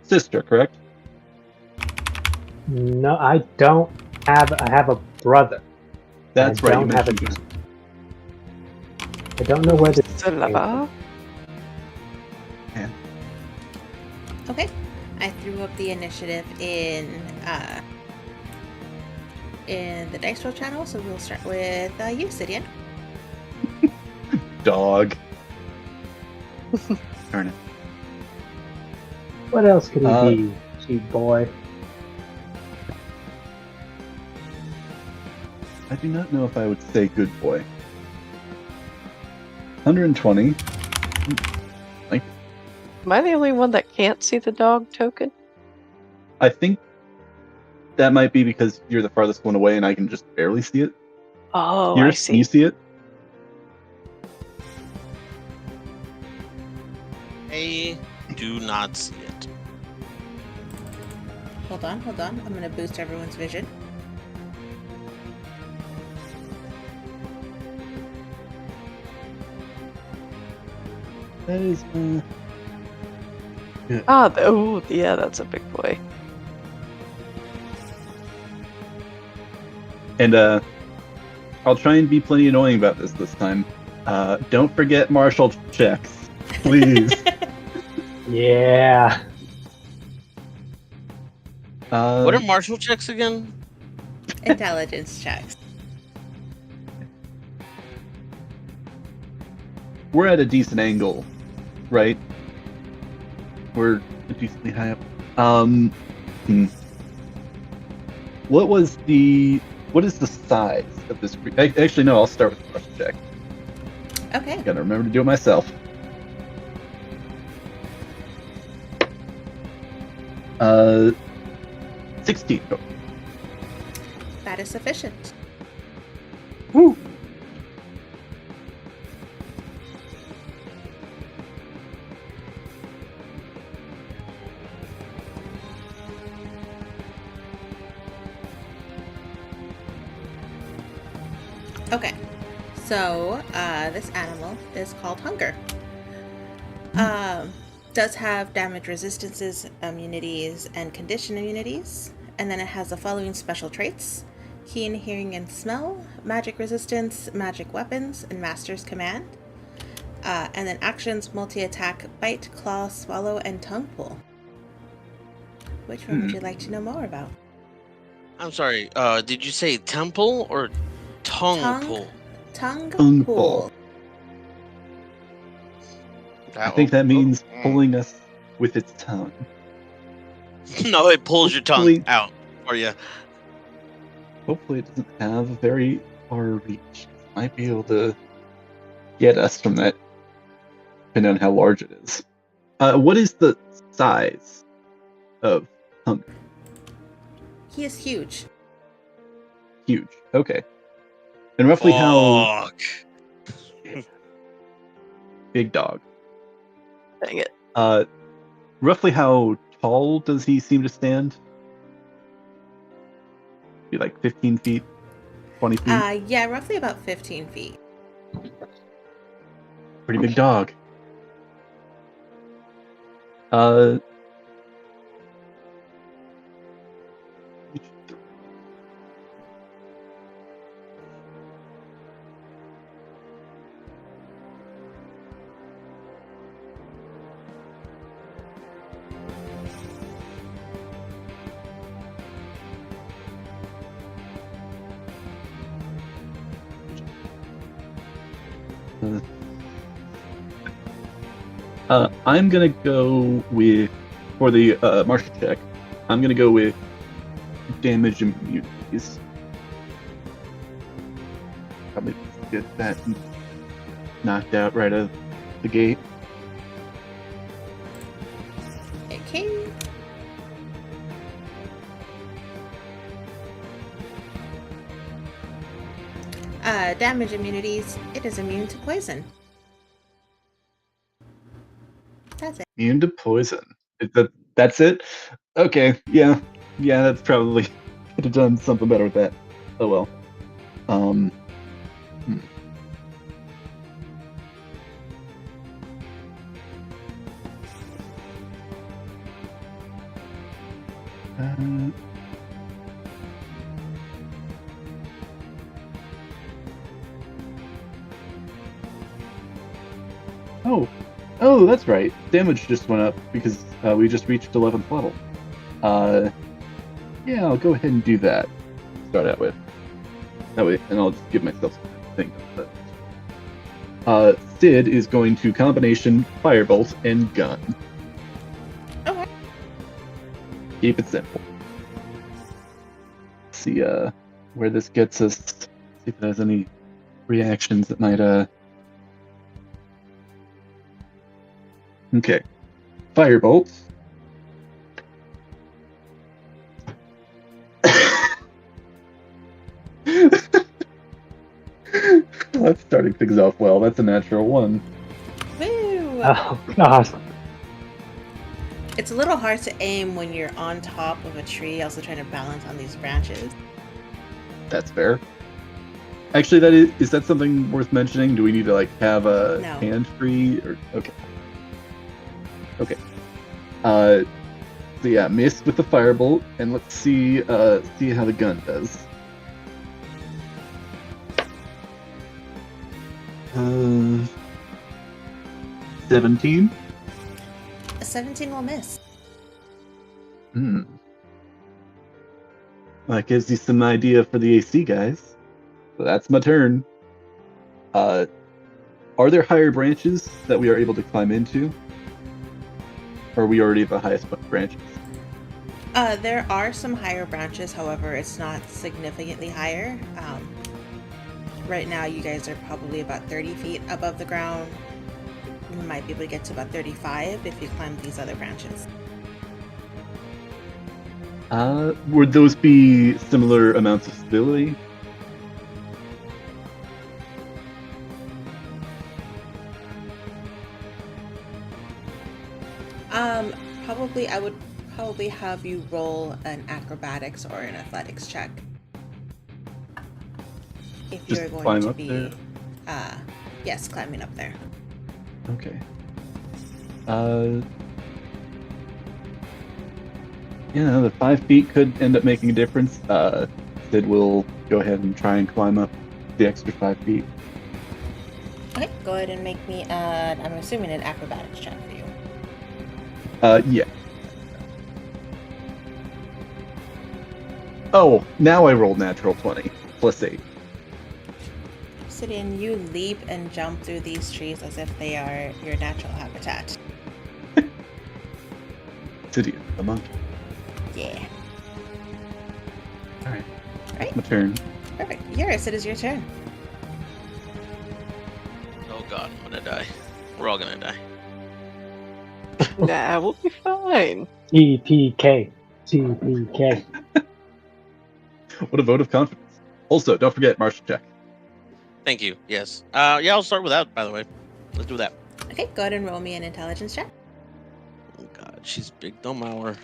sister, correct? No, I don't have. I have a brother. That's I right. You don't have a mentioned team. I don't know where this came Salaba? that. Okay. I threw up the initiative in the dice roll channel, so we'll start with you, Sidian. Dog. Darn it. What else could he Uh, be, cheap boy? I do not know if I would say good boy. 120. Am I the only one that can't see the dog token? I think that might be because you're the farthest one away and I can just barely see it. Oh, Can I see. you see it? I do not see it. Hold on. I'm going to boost everyone's vision. That is. Yeah, that's a big boy. And I'll try and be plenty annoying about this time. Don't forget martial checks, please. Yeah. What are martial checks again? Intelligence checks. We're at a decent angle, right? We're decently high up. What is the size of this? Actually, no. I'll start with the martial check. Okay. Gotta remember to do it myself. 16. That is sufficient. Woo! Okay. So, this animal is called Hunger. Does have damage resistances, immunities, and condition immunities. And then it has the following special traits: keen hearing and smell, magic resistance, magic weapons, and master's command. And then actions: multi-attack, bite, claw, swallow, and tongue pull. Which one would you like to know more about? I'm sorry. Did you say temple or tongue pull? Tongue Tongue pull. pull. I think that means pulling us with its tongue. No, it pulls your Hopefully- tongue out for you. Hopefully, it doesn't have a very far reach. It might be able to get us from that, depending on how large it is. What is the size of Hunger? He is huge. Huge. Okay. And roughly how Fuck. big dog? Dang it. Roughly how tall does he seem to stand? Be like 15 feet, 20 feet. Yeah, roughly about 15 feet. Pretty big dog. I'm gonna go with, for the martial check, I'm gonna go with damage immunities. Probably get that knocked out right out of the gate. Okay. Damage immunities. It is immune to poison. That's it. Immune to poison. That's it? Okay, yeah, that's probably could have done something better with that. Oh well. Oh, that's right. Damage just went up because we just reached 11th level. Yeah, I'll go ahead and do that. Start out with. That way, and I'll just give myself some thing. But Sid is going to combination firebolt and gun. Okay. Keep it simple. See where this gets us. See if there's any reactions that might Okay. Firebolt. That's starting things off well. That's a natural 1. Woo! Oh gosh. It's a little hard to aim when you're on top of a tree, also trying to balance on these branches. That's fair. Actually, is that something worth mentioning? Do we need to like have a No. hand free or okay? Okay. So yeah, miss with the firebolt, and let's see how the gun does. 17. A 17 will miss. Well, that gives you some idea for the AC, guys. So that's my turn. Are there higher branches that we are able to climb into? Or are we already at the highest branches? There are some higher branches, however, it's not significantly higher. Right now, you guys are probably about 30 feet above the ground. You might be able to get to about 35 if you climb these other branches. Would those be similar amounts of stability? Probably, I would probably have you roll an acrobatics or an athletics check. If Just you're going climb to up be, there? Yes, climbing up there. Okay. Yeah, the 5 feet could end up making a difference. Sid will go ahead and try and climb up the extra 5 feet. Okay, go ahead and make me, I'm assuming an acrobatics check for you. Yeah. Oh, now I rolled natural 20, plus 8. Sidian, you leap and jump through these trees as if they are your natural habitat. Sidian, the monkey. Yeah. Alright. Right. My turn. Perfect. Eurus, it is your turn. Oh god, I'm gonna die. We're all gonna die. Nah, we'll be fine. TPK. TPK. What a vote of confidence. Also, don't forget martial check. Thank you. Yes. Yeah, I'll start with that, by the way. Let's do that. Okay, go ahead and roll me an intelligence check. Oh god, she's big. Don't mower.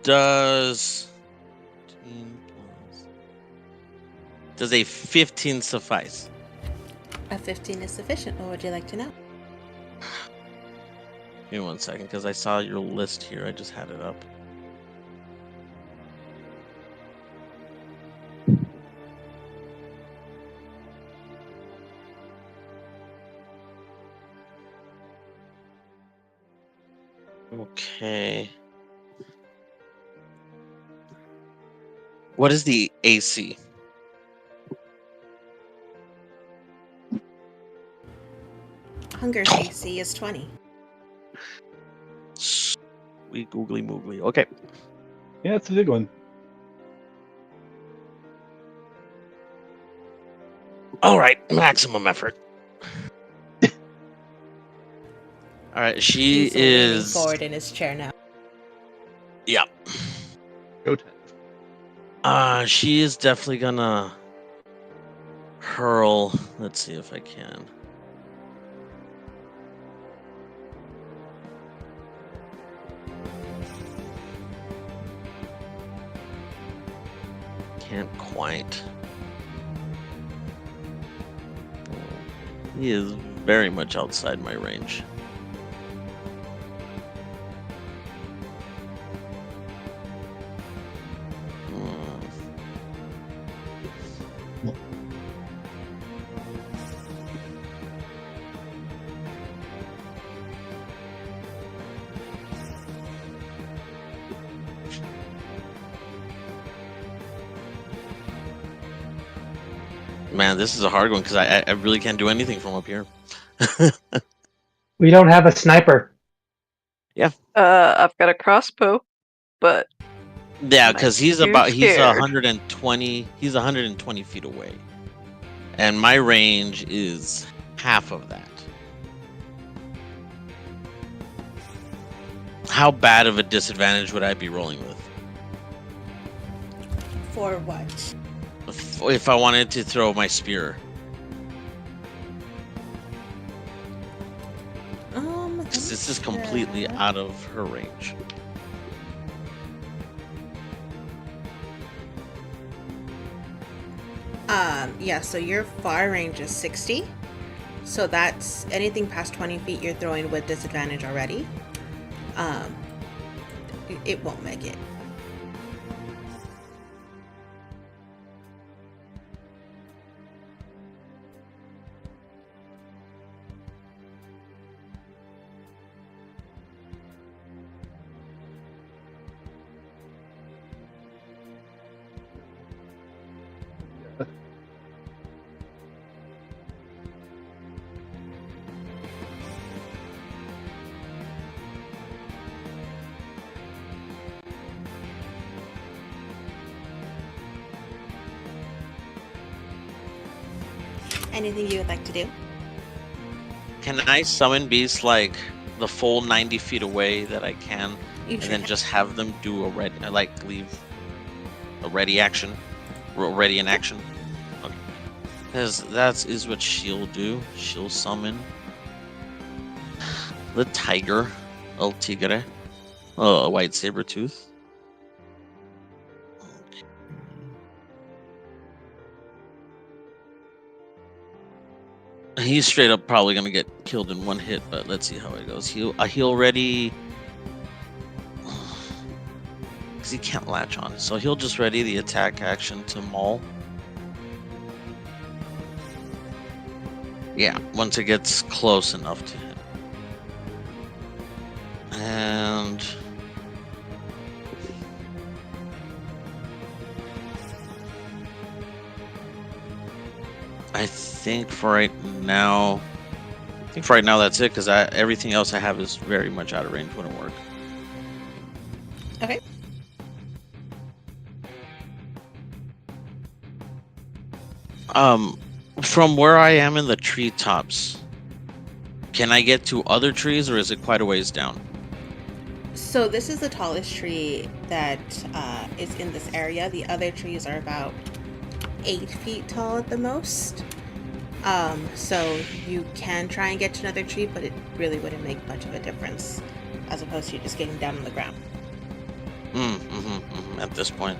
Does a 15 suffice? A 15 is sufficient. What would you like to know? Give me 1 second, because I saw your list here. I just had it up. Okay. What is the AC? Hunger's AC is 20. Sweet googly moogly. Okay. Yeah, it's a big one. All right. Maximum effort. All right. She He's leaning is. forward in his chair now. Yeah. Go 10. She is definitely gonna hurl. Let's see if I can. Can't quite. He is very much outside my range. Man, this is a hard one because I really can't do anything from up here. We don't have a sniper. I've got a crossbow, but Yeah, am I because he's too scared? 120. He's 120 feet away, and my range is half of that. How bad of a disadvantage would I be rolling with For what? if I wanted to throw my spear? This is completely out of her range. Yeah, so your far range is 60. So that's anything past 20 feet you're throwing with disadvantage already. It won't make it. Anything you would like to do? Can I summon beasts like the full 90 feet away that I can, You and sure then can. just have them do a ready, like leave a ready action, ready in action? Okay. Because that is what she'll do. She'll summon the tiger, El Tigre, a white saber tooth. He's straight up probably gonna get killed in one hit, but let's see how it goes. He'll already, because he can't latch on, so he'll just ready the attack action to maul. Yeah, once it gets close enough to him, and I think for right now that's it, because everything else I have is very much out of range. Wouldn't work. Okay. From where I am in the treetops, can I get to other trees, or is it quite a ways down? So this is the tallest tree that is in this area. The other trees are about 8 feet tall at the most. So you can try and get to another tree, but it really wouldn't make much of a difference as opposed to you just getting down on the ground. At this point.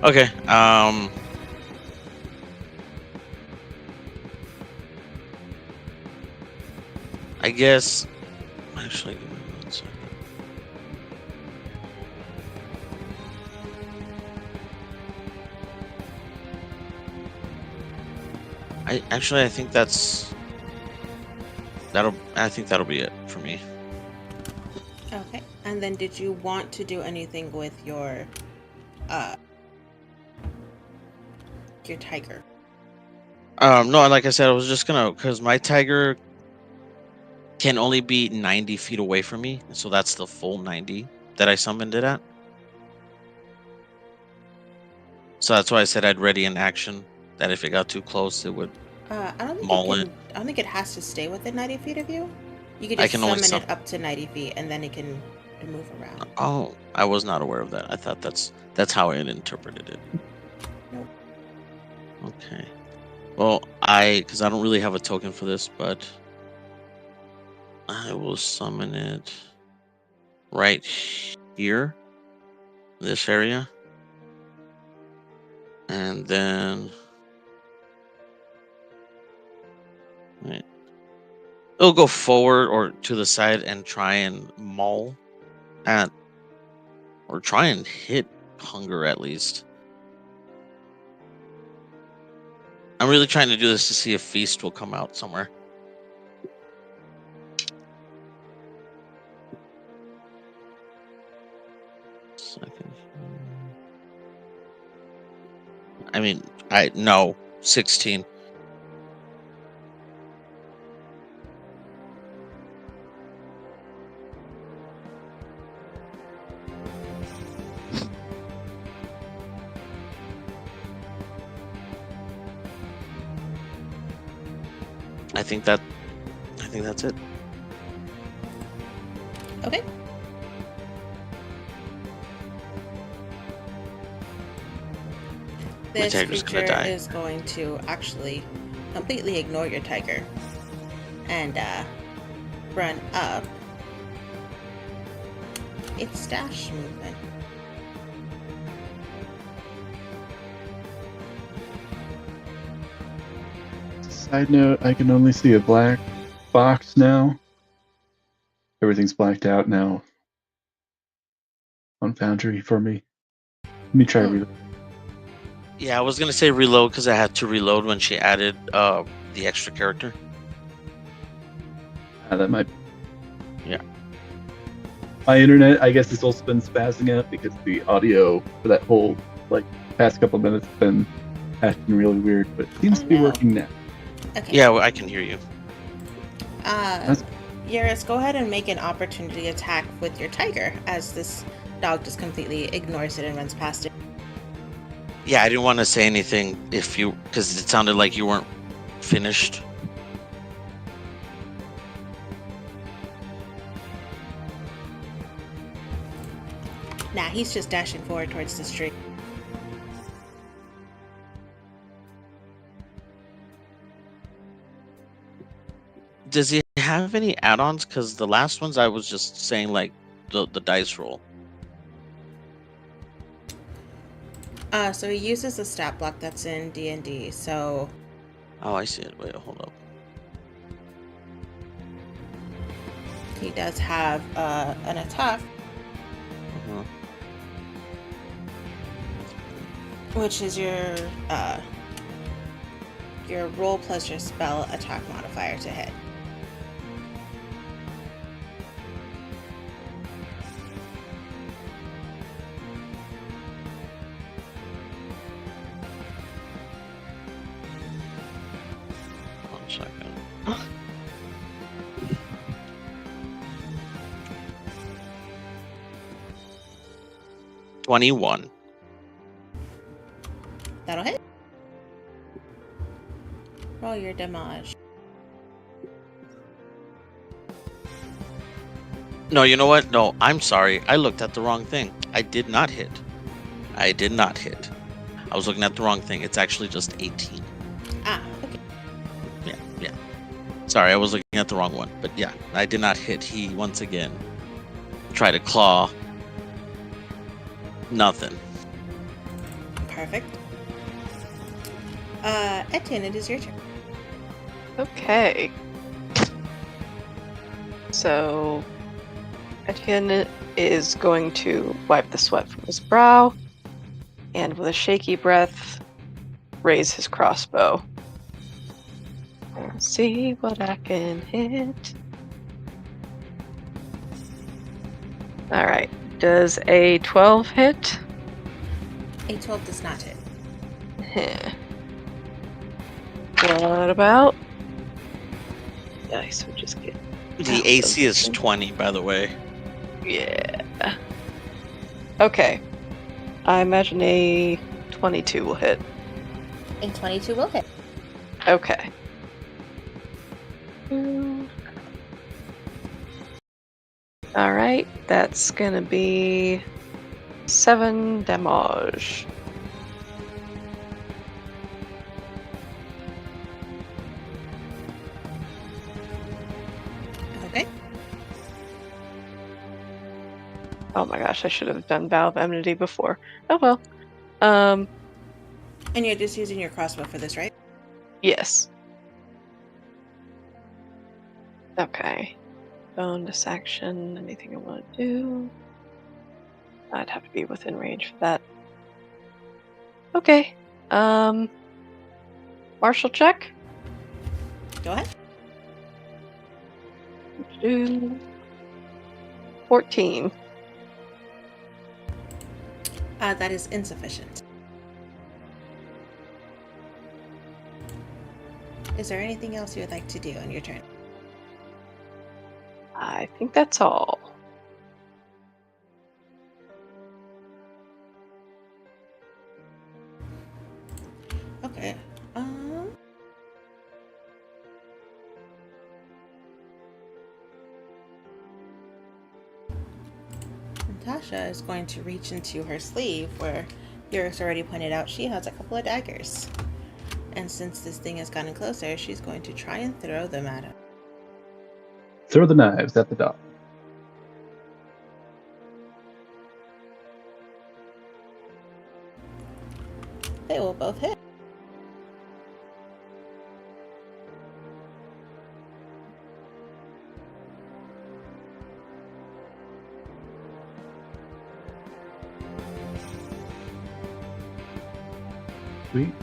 Okay. I guess. Actually, give me 1 second. I think that'll be it for me. Okay. And then did you want to do anything with your tiger? No, like I said, I was just gonna, because my tiger can only be 90 feet away from me, so that's the full 90 that I summoned it at. So that's why I said I'd ready an action that if it got too close, it would I don't think maul it it. can. I don't think it has to stay within 90 feet of you. You could I just can only summon it up to 90 feet, and then it can move around. Oh, I was not aware of that. I thought that's how I had interpreted it. Nope. Okay. Well, because I don't really have a token for this, but I will summon it right here, this area, and then wait, it'll go forward or to the side and try and maul at, or try and hit Hunger at least. I'm really trying to do this to see if Feast will come out somewhere. Second. I mean, no. 16. I think that's it. Okay. This tiger's gonna creature die. is going to actually completely ignore your tiger and run up its dash movement. Side note, I can only see a black box now. Everything's blacked out now on Foundry for me. Let me try reload. Yeah, I was gonna say reload because I had to reload when she added the extra character. That might. Yeah. My internet, I guess, has also been spazzing out because the audio for that whole past couple minutes has been acting really weird, but it seems to be working now. Okay. Yeah, well, I can hear you. Yaris, go ahead and make an opportunity attack with your tiger as this dog just completely ignores it and runs past it. Yeah, I didn't want to say anything because it sounded like you weren't finished. Nah, he's just dashing forward towards the street. Does he have any add-ons? Because the last ones I was just saying the dice roll. So he uses a stat block that's in D&D, so... Oh, I see it. Wait, hold up. He does have an attack, which is your roll plus your spell attack modifier to hit. One second. 21. That'll hit. Roll your damage. No, you know what? No, I'm sorry. I looked at the wrong thing. I did not hit. I was looking at the wrong thing. It's actually just 18. Ah, okay. Yeah. Sorry, I was looking at the wrong one. But yeah, I did not hit. He, once again, tried to claw. Nothing. Perfect. Etienne, it is your turn. Okay. So, Etienne is going to wipe the sweat from his brow, and with a shaky breath, raise his crossbow. Let's see what I can hit. Alright, does a 12 hit? A 12 does not hit. What about? Nice, we just get... The AC is 20, by the way. Yeah. Okay. I imagine a 22 will hit. A 22 will hit. Okay. Alright, that's gonna be 7 damage. Okay. Oh my gosh, I should have done Vow of Enmity before. Oh well. And you're just using your crossbow for this, right? Yes. Okay. Bonus action, anything I want to do? I'd have to be within range for that. Okay. Martial check. Go ahead. 14. That is insufficient. Is there anything else you would like to do on your turn? I think that's all. Okay. Natasha is going to reach into her sleeve where Yurik's already pointed out she has a couple of daggers. And since this thing has gotten closer, she's going to try and throw them at him. Throw the knives at the dog. They will both hit. Sweet.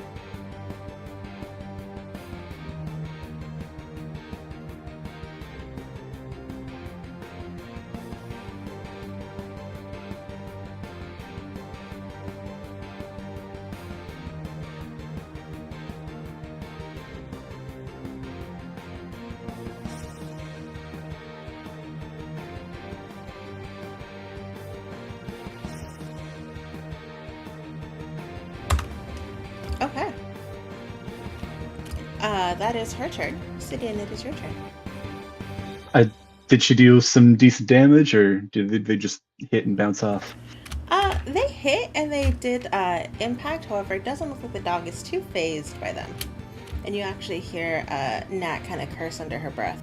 Okay. That is her turn. Sidian, it is your turn. Did she do some decent damage, or did they just hit and bounce off? They hit and they did impact. However, it doesn't look like the dog is too phased by them. And you actually hear Nat kind of curse under her breath.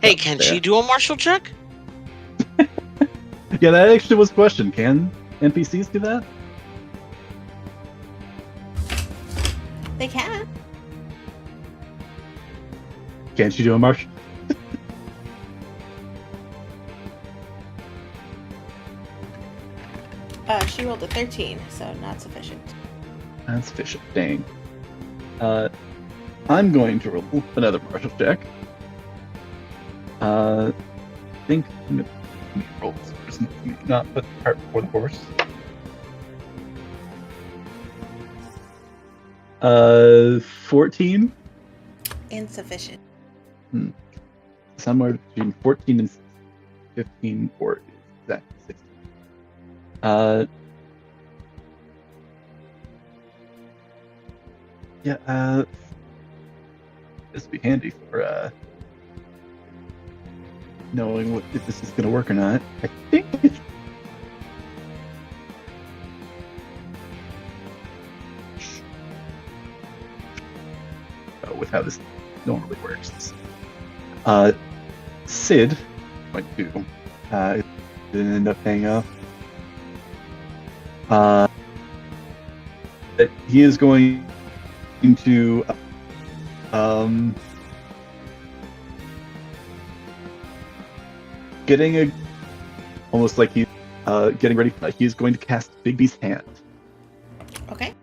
Hey, can she do a martial check? Yeah, that actually was a question. Can NPCs do that? They can. Can't you do a martial? She rolled a 13, so not sufficient. Not sufficient. Dang. I'm going to roll another martial check. I think I'm going to roll this first, not put the cart before the horse. 14. Insufficient. Somewhere between 14 and 15, or exactly 16. Yeah, this would be handy for knowing if this is going to work or not. I think it's... with how this normally works. Sid went to didn't end up paying off. He is going to getting a almost like he's getting ready. He's going to cast Bigby's hand. Okay.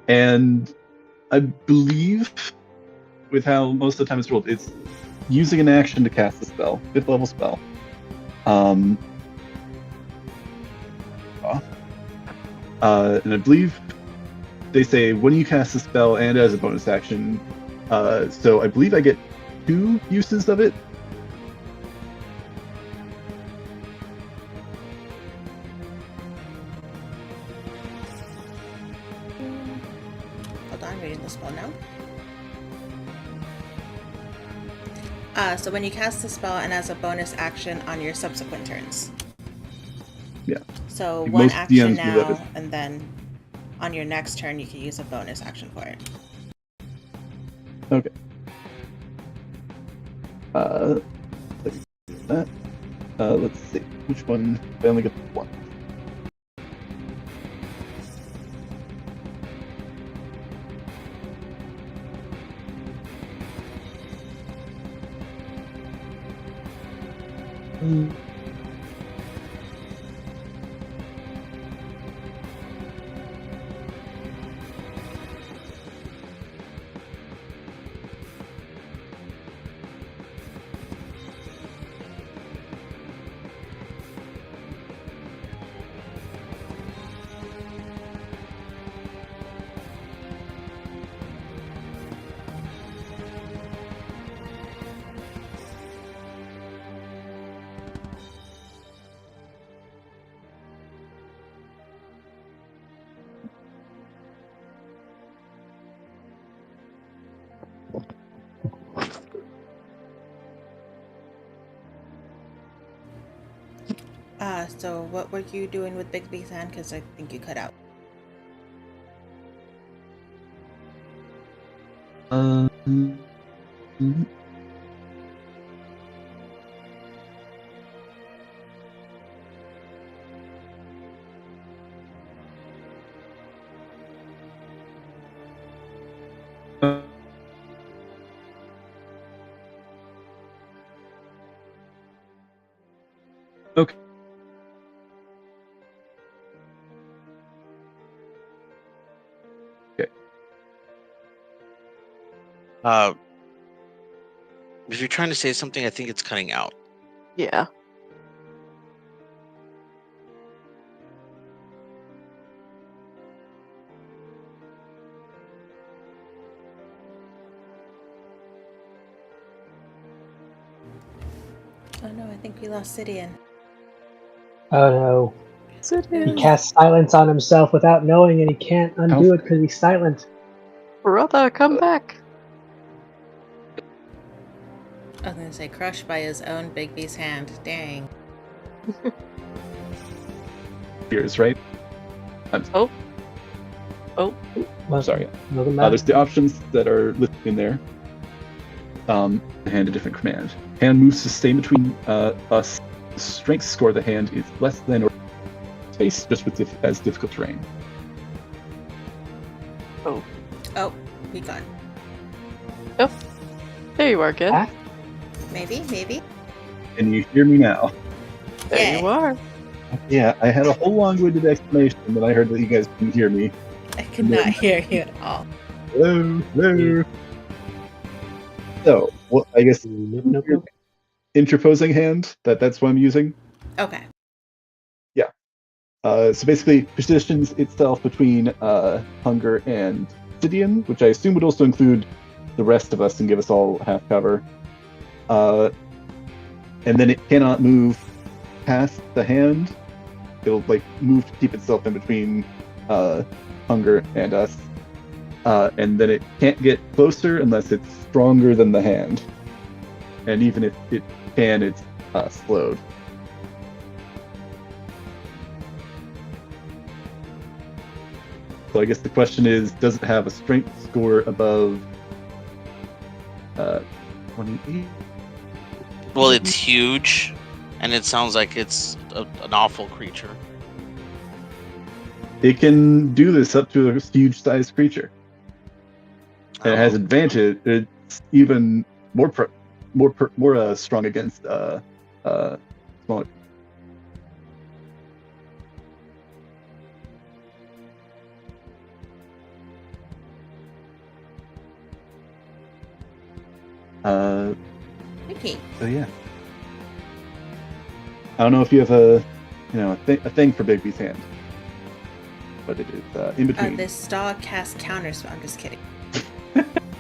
And I believe, with how most of the time it's rolled, it's using an action to cast the spell, 5th level spell. And I believe they say when you cast the spell and as a bonus action. So I believe I get 2 uses of it. Hold on, reading the spell now. So when you cast the spell and as a bonus action on your subsequent turns. Yeah. So Like one most action DMs do that now, as- and then on your next turn you can use a bonus action for it. Okay. That. Let's see. Which one? I only get 1. So what were you doing with Bigby's hand? Because I think you cut out. Okay. If you're trying to say something, I think it's cutting out. Yeah. Oh no, I think we lost Sidian. Oh no. He Sidian. casts silence on himself without knowing, and he can't undo it because he's silent. Brother, come back. I was gonna say crushed by his own Bigby's hand. Dang. Here's right. Oh. Well, Sorry. doesn't matter. There's the options that are listed in there. And a different command. Hand moves to stay between us. The strength score of the hand is less than or space just with as difficult terrain. Oh, we got. There you are, kid. Ah. Maybe. Can you hear me now? There Yeah. you are. Yeah, I had a whole long-winded explanation, but I heard that you guys couldn't hear me. I could not hear you at all. Hello. So, well, I guess Nope. interposing hand. That's what I'm using. Okay. So basically, positions itself between Hunger and Sidian, which I assume would also include the rest of us and give us all half cover. And then it cannot move past the hand. It'll move to keep itself in between Hunger and us. And then it can't get closer unless it's stronger than the hand. And even if it can, it's slowed. So I guess the question is, does it have a strength score above 28? Well, it's huge, and it sounds like it's an awful creature. It can do this up to a huge-sized creature. And it has Oh. advantage. It's even more strong against smaller. Okay. So yeah. I don't know if you have a thing for Bigby's hand, but it is in between. This dog casts counterspell. I'm just kidding.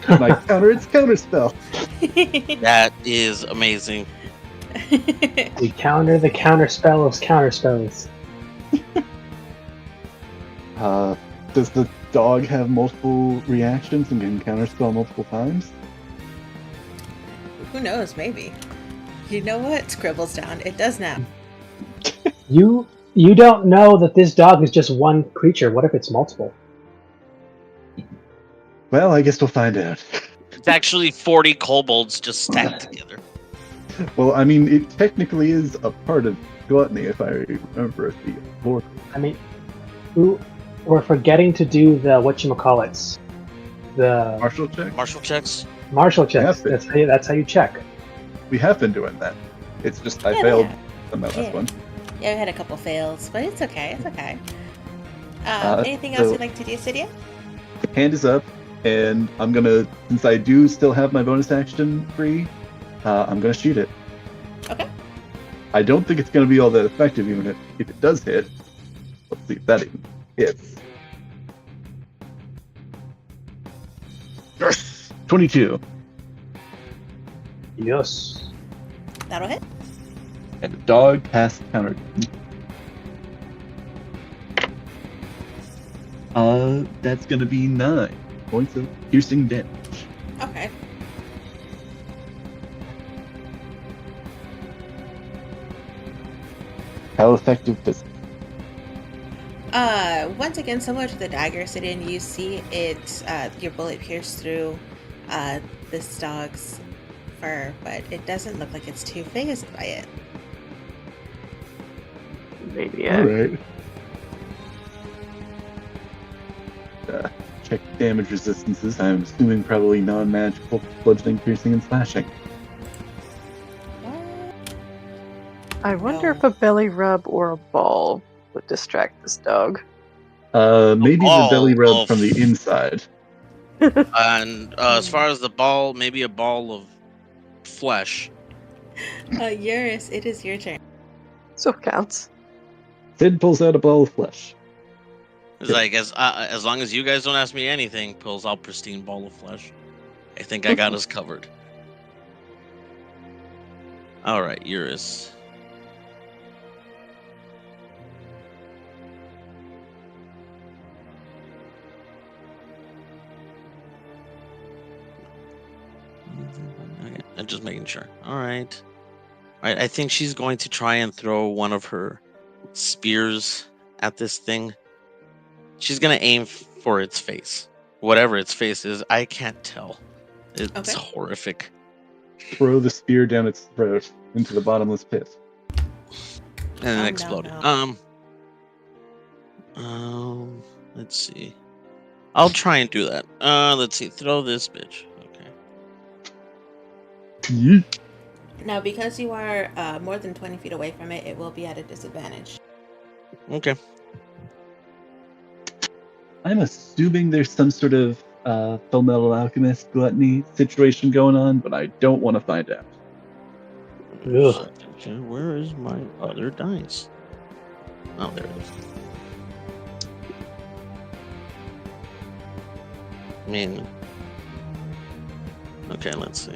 My its counterspell. That is amazing. We counter the counterspell of counterspells. Does the dog have multiple reactions and can counterspell multiple times? Who knows? Maybe. You know what? Scribbles down. It does now. You don't know that this dog is just one creature. What if it's multiple? Well, I guess we'll find out. It's actually 40 kobolds just stacked together. Well, I mean, it technically is a part of gluttony, if I remember the lore. I mean, we're forgetting to do the whatchamacallits. The Martial check? Martial checks? martial checks. Yeah. That's how you check. We have been doing that. It's just I Yeah, failed yeah. on my last Yeah. one. Yeah, we had a couple fails, but it's okay. It's okay. Anything so- else you'd like to do, Sidia? Hand is up, and I'm gonna, since I do still have my bonus action free, I'm gonna shoot it. Okay. I don't think it's gonna be all that effective, even if it does hit. Let's see if that even hits. Yes! 22. Yes. That'll hit. And the dog passed counter. That's gonna be 9 points of piercing damage. Okay. How effective is it? Once again, similar to the dagger sit-in, you see it, your bullet pierce through this dog's fur, but it doesn't look like it's too phased by it. Maybe. All right. Check damage resistances. I'm assuming probably non-magical, bludgeoning, piercing, and slashing. I wonder if a belly rub or a ball would distract this dog. Maybe the belly rub of- from the inside. And as far as the ball, maybe a ball of flesh. Eurus, it is your turn. So it counts. Sid pulls out a ball of flesh. It's like as long as you guys don't ask me anything, pulls out pristine ball of flesh. I think I got us covered. All right, Eurus. Okay, I'm just making sure. All right. I think she's going to try and throw one of her spears at this thing. She's going to aim for its face. Whatever its face is, I can't tell. It's horrific. Throw the spear down its throat into the bottomless pit. And then explode it. Let's see. I'll try and do that. Let's see. Throw this bitch. Okay. Yeet. Now, because you are more than 20 feet away from it, it will be at a disadvantage. Okay. I'm assuming there's some sort of Full Metal Alchemist gluttony situation going on, but I don't want to find out. Ugh. Where is my other dice? Oh, there it is. I mean, okay, let's see.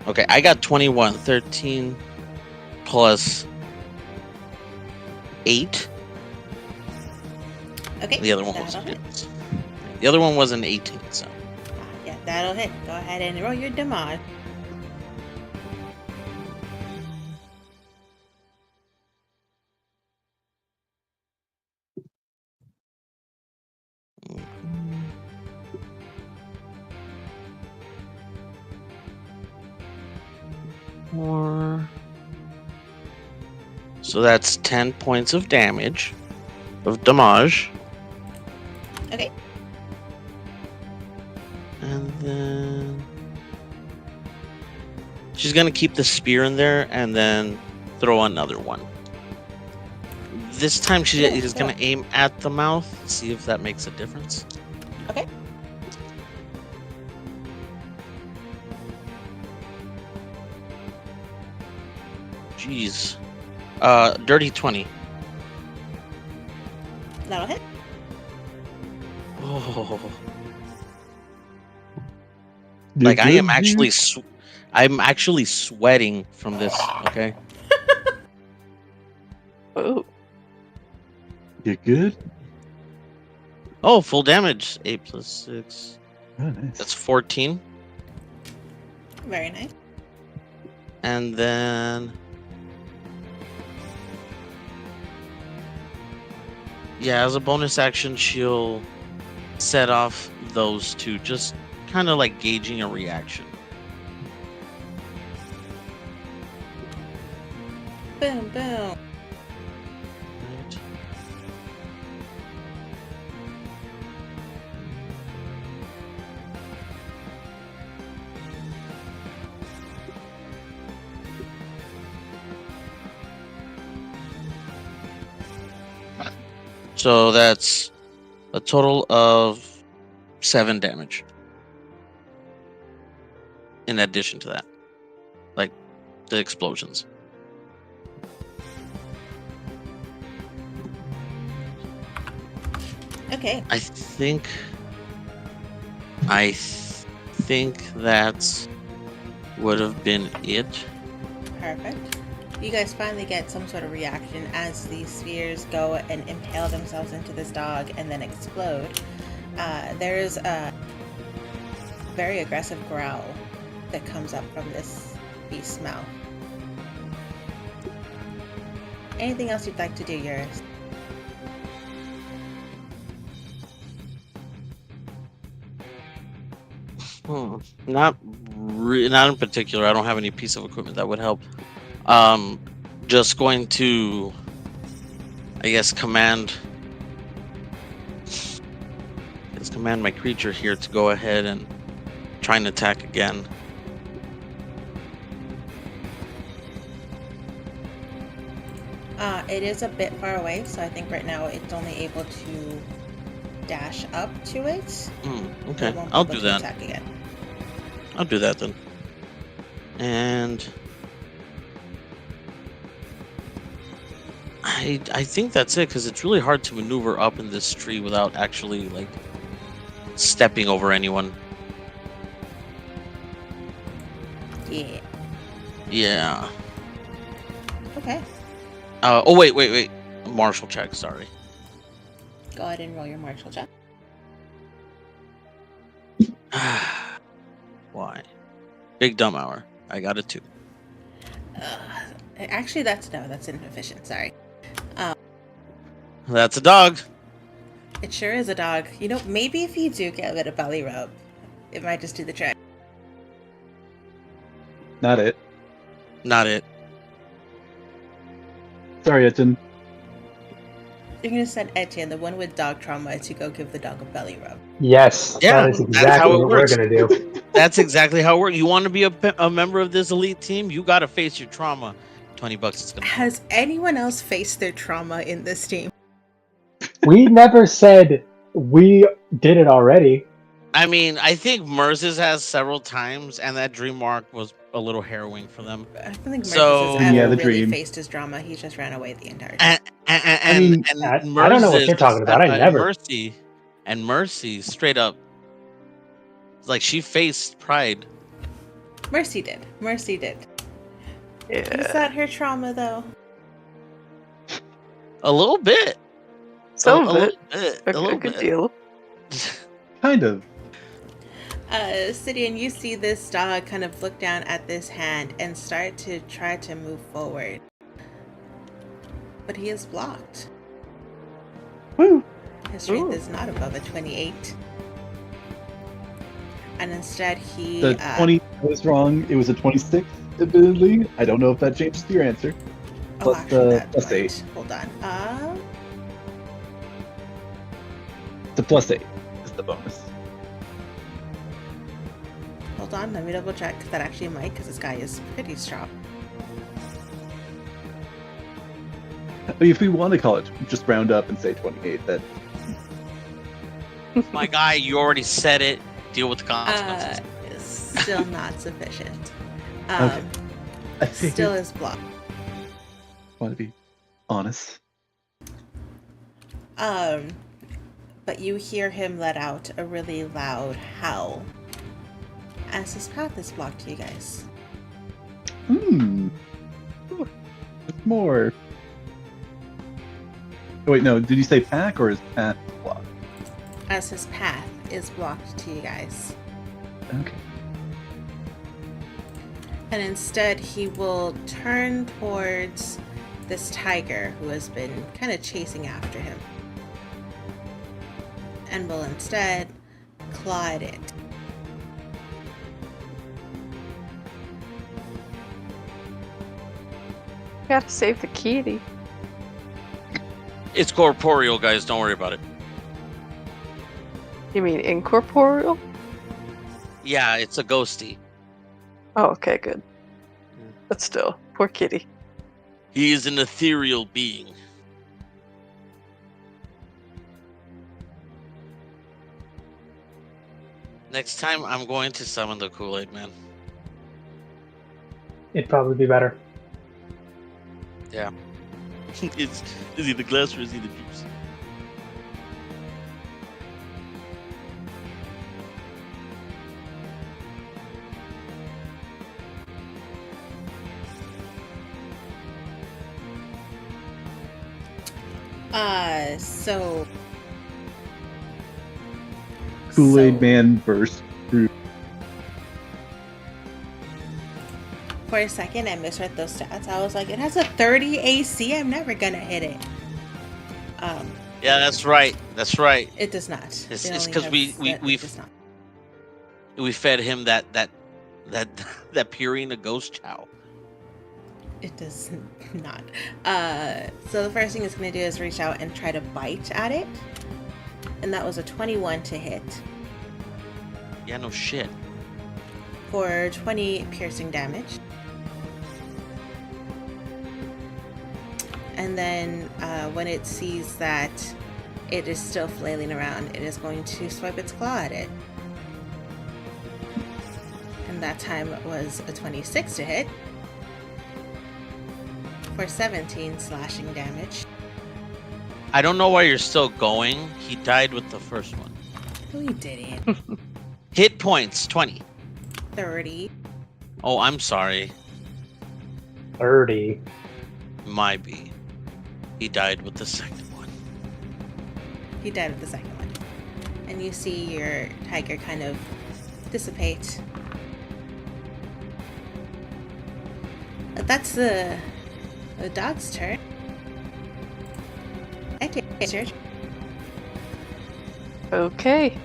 Okay, I got 21, 13 plus 8. Okay. The other one was that'll hit. the other one was an 18, so. Yeah, that'll hit. Go ahead and roll your damage. So that's 10 points of damage. Of damage. Okay. And then she's gonna keep the spear in there and then throw another one. This time she is gonna aim at the mouth, see if that makes a difference. Okay. Jeez. Dirty 20. That'll hit. Oh. Like I am actually I'm actually sweating from this, okay? Oh. You good? Oh, full damage. 8 plus 6. Oh, nice. That's 14. Very nice. And then yeah, as a bonus action, she'll set off those two, just kind of like gauging a reaction. Boom, boom. Right. So that's a total of 7 damage. In addition to that, like the explosions. Okay. I think that would have been it. Perfect. You guys finally get some sort of reaction as these spheres go and impale themselves into this dog and then explode. There's a very aggressive growl that comes up from this beast's mouth. Anything else you'd like to do, Eurus? Not in particular. I don't have any piece of equipment that would help. Just going to, I guess, command my creature here to go ahead and try and attack again. It is a bit far away, so I think right now it's only able to dash up to it. Okay, It won't be I'll able do to that. attack again. I'll do that then. And I think that's it, because it's really hard to maneuver up in this tree without actually like stepping over anyone. Yeah. Yeah. Okay. Oh wait. Martial check. Sorry. Go ahead and roll your martial check. Why? Big dumb hour. I got a 2. Actually, that's inefficient. Sorry. That's a dog. It sure is a dog. You know, maybe if you do give it a belly rub, it might just do the trick. Not it. Not it. Sorry, Ethan. You're gonna send Etienne, the one with dog trauma, to go give the dog a belly rub. Yes, Yeah, that is that's exactly how it what works. we're going to do. That's exactly how it works. You want to be a member of this elite team? You got to face your trauma. $20 is gonna. Has anyone else faced their trauma in this team? We never said we did it already. I mean, I think Merce's has several times, and that dream arc was a little harrowing for them. I don't think Mercedes So- has Yeah, ever the really dream. faced his drama. He just ran away the entire time. And I don't know what you're talking about. I never. Mercy straight up, like, she faced pride. Mercy did. Is Yeah. that her trauma, though? A little bit. Some a of it. little bit. A, A little good bit. deal. Kind of. Sidian, you see this dog kind of look down at this hand and start to try to move forward. But he is blocked. Woo! His strength Ooh. is not above a 28. And instead he... The 20 was wrong. It was a 26, admittedly. I don't know if that changes your answer. Oh, plus, actually, that plus might. 8. Hold on. The +8 is the bonus. Hold on. Let me double check. That actually might, because this guy is pretty strong. If we want to call it, just round up and say 28. That My guy, you already said it. Deal with the consequences. Still not sufficient. Okay. I Still is blocked. want to be honest. But you hear him let out a really loud howl as his path is blocked to you guys. More. Oh, wait, no. Did you say pack or is path blocked? As his path is blocked to you guys. Okay. And instead, he will turn towards this tiger who has been kind of chasing after him. And will instead claw at it. Gotta save the kitty. It's corporeal, guys. Don't worry about it. You mean incorporeal? Yeah, it's a ghosty. Oh, okay, good. But still, poor kitty. He is an ethereal being. Next time, I'm going to summon the Kool-Aid Man. It'd probably be better. Yeah. Is he the glass or is he the juice? So Kool-Aid Man burst through. For a second, I misread those stats. I was like, it has a 30 AC. I'm never gonna hit it. Yeah, that's right. That's right. It does not. It's It only because has we it does not. fed him that Purina ghost chow. It does not. So the first thing it's going to do is reach out and try to bite at it. And that was a 21 to hit. Yeah, no shit. For 20 piercing damage. And then when it sees that it is still flailing around, it is going to swipe its claw at it. And that time was a 26 to hit. For 17 slashing damage. I don't know why you're still going. He died with the first one. No, you didn't. Hit points 20. 30. Oh, I'm sorry. 30. Might be. He died with the second one. He died with the second one. And you see your tiger kind of dissipate. That's the dog's turn. Okay, it's your turn. Okay.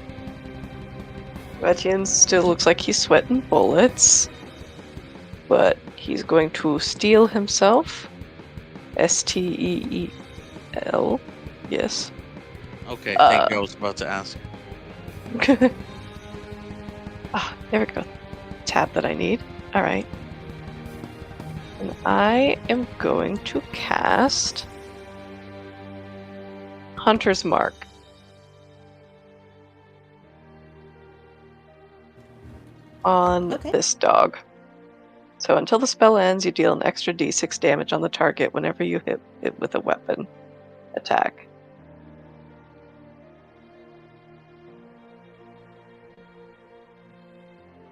Etienne still looks like he's sweating bullets. But he's going to steal himself. STEEL. Yes. Okay, thank you. I was about to ask. There we go. Tab that I need. Alright. And I am going to cast Hunter's Mark. On this dog. So until the spell ends, you deal an extra d6 damage on the target whenever you hit it with a weapon attack.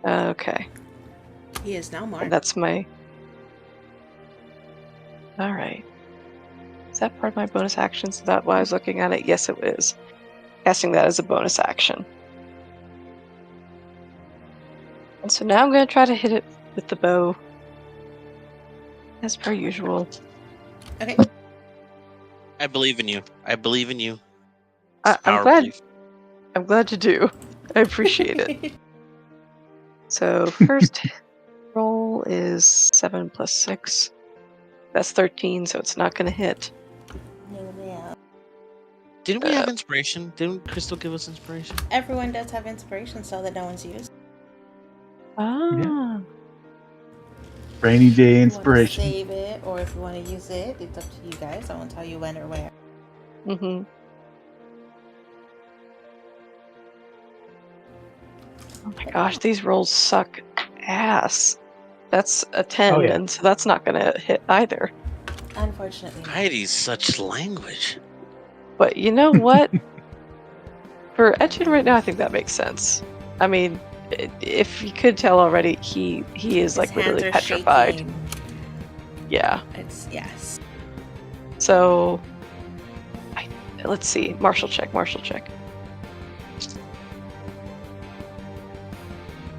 Okay. He is now marked. And that's my... Alright. Is that part of my bonus action? Is that why I was looking at it? Yes, it is. Casting that as a bonus action. And so now I'm going to try to hit it with the bow. As per usual. Okay. I believe in you. I believe in you. I'm glad. I'm glad you do. I appreciate it. So first roll is 7 plus 6. That's 13, so it's not going to hit. Didn't we have inspiration? Didn't Crystal give us inspiration? Everyone does have inspiration, so that no one's used. Ah. Yeah. Rainy day inspiration. Save it, or if you want to use it, it's up to you guys. I won't tell you when or where. Mm-hmm. Oh my gosh, these rolls suck ass. That's a 10, and so that's not going to hit either. Unfortunately. Heidi's such language. But you know what? For Etienne right now, I think that makes sense. I mean, if you could tell already, he is like literally petrified. Shaking. Yeah. It's yes. So, let's see. Martial check.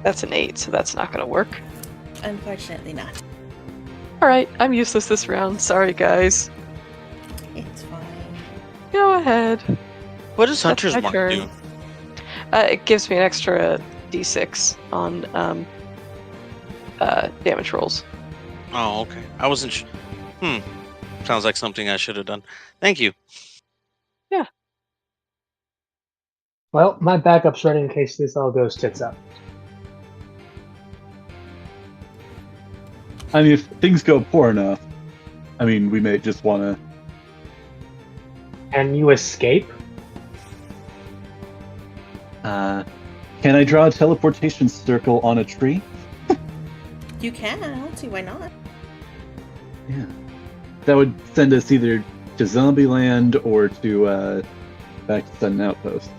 That's an 8, so that's not going to work. Unfortunately not. Alright, I'm useless this round. Sorry, guys. It's fine. Go ahead. What does Hunter's Mark do? It gives me an extra d6 on damage rolls. Oh, okay. I wasn't Sounds like something I should have done. Thank you. Yeah. Well, my backup's ready in case this all goes tits up. I mean, if things go poor enough, I mean, we may just want to... Can you escape? Can I draw a teleportation circle on a tree? You can. I don't see why not. Yeah. That would send us either to Zombieland or to back to Sudden Outpost.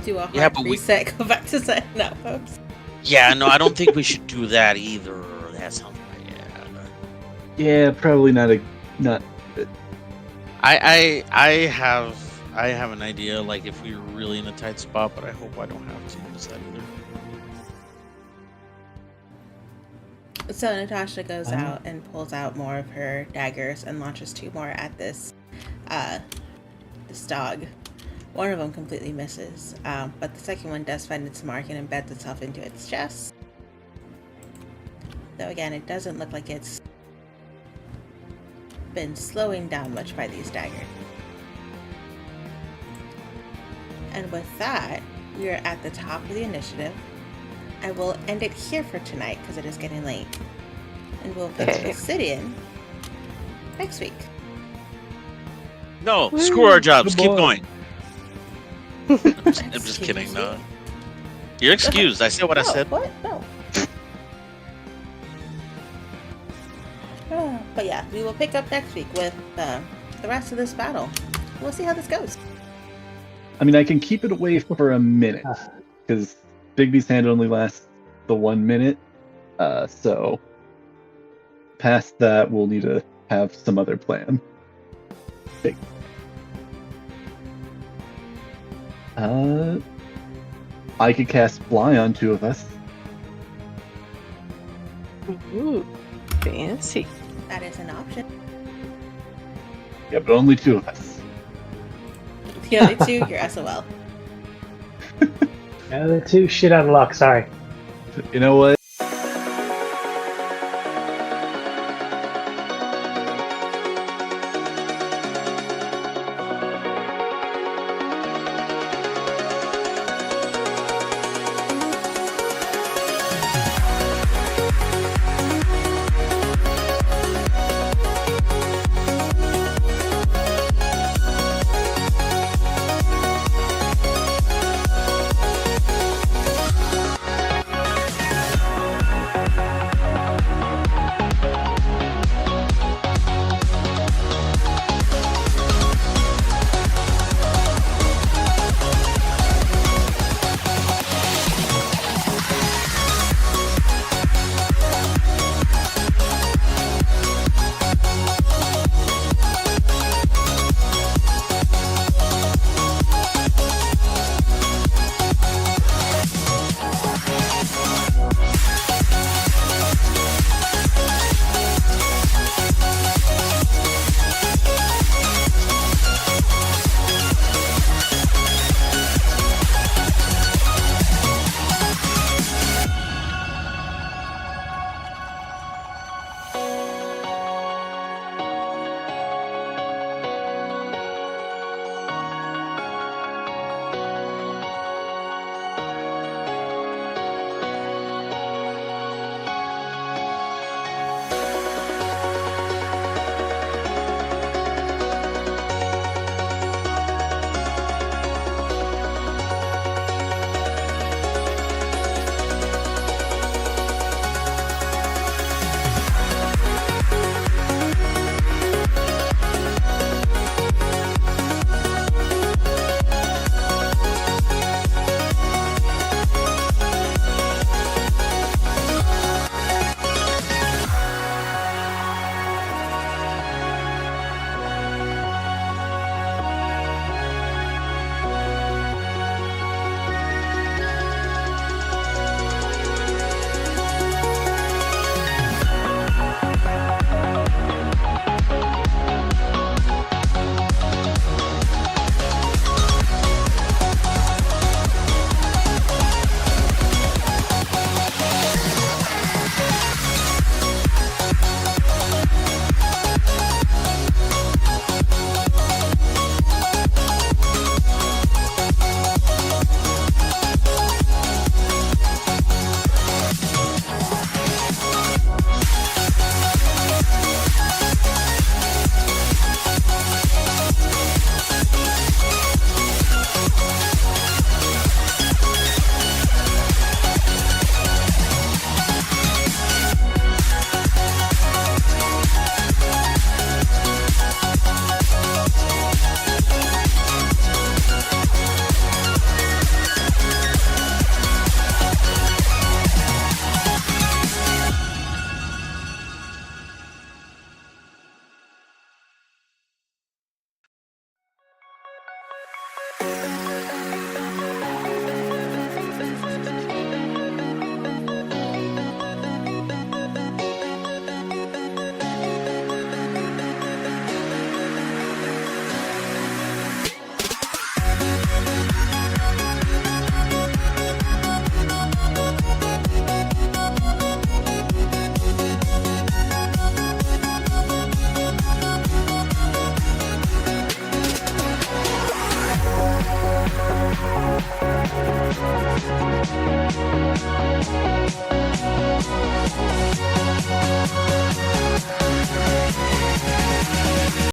Do a hard reset, go back to Sudden Outpost. Yeah, no, I don't think we should do that either. That sounds bad. Yeah, probably not. I have an idea. Like if we were really in a tight spot, but I hope I don't have to use that either. So Natasha goes out and pulls out more of her daggers and launches 2 more at this dog. One of them completely misses, but the second one does find its mark and embeds itself into its chest. Though again, it doesn't look like it's been slowing down much by these daggers. And with that, we are at the top of the initiative. I will end it here for tonight because it is getting late. And we'll pick Obsidian next week. No, screw our jobs. Keep going. I'm just Excuse kidding. me? No, you're excused. I said what I said. What? No. But yeah, we will pick up next week with the rest of this battle. We'll see how this goes. I mean, I can keep it away for a minute because Bigby's hand only lasts the 1 minute. So past that, we'll need to have some other plan. Big. I could cast Fly on 2 of us. Ooh, fancy. That is an option. Yeah, but only 2 of us. The other 2, you're SOL. The other 2, shit out of luck. Sorry. You know what?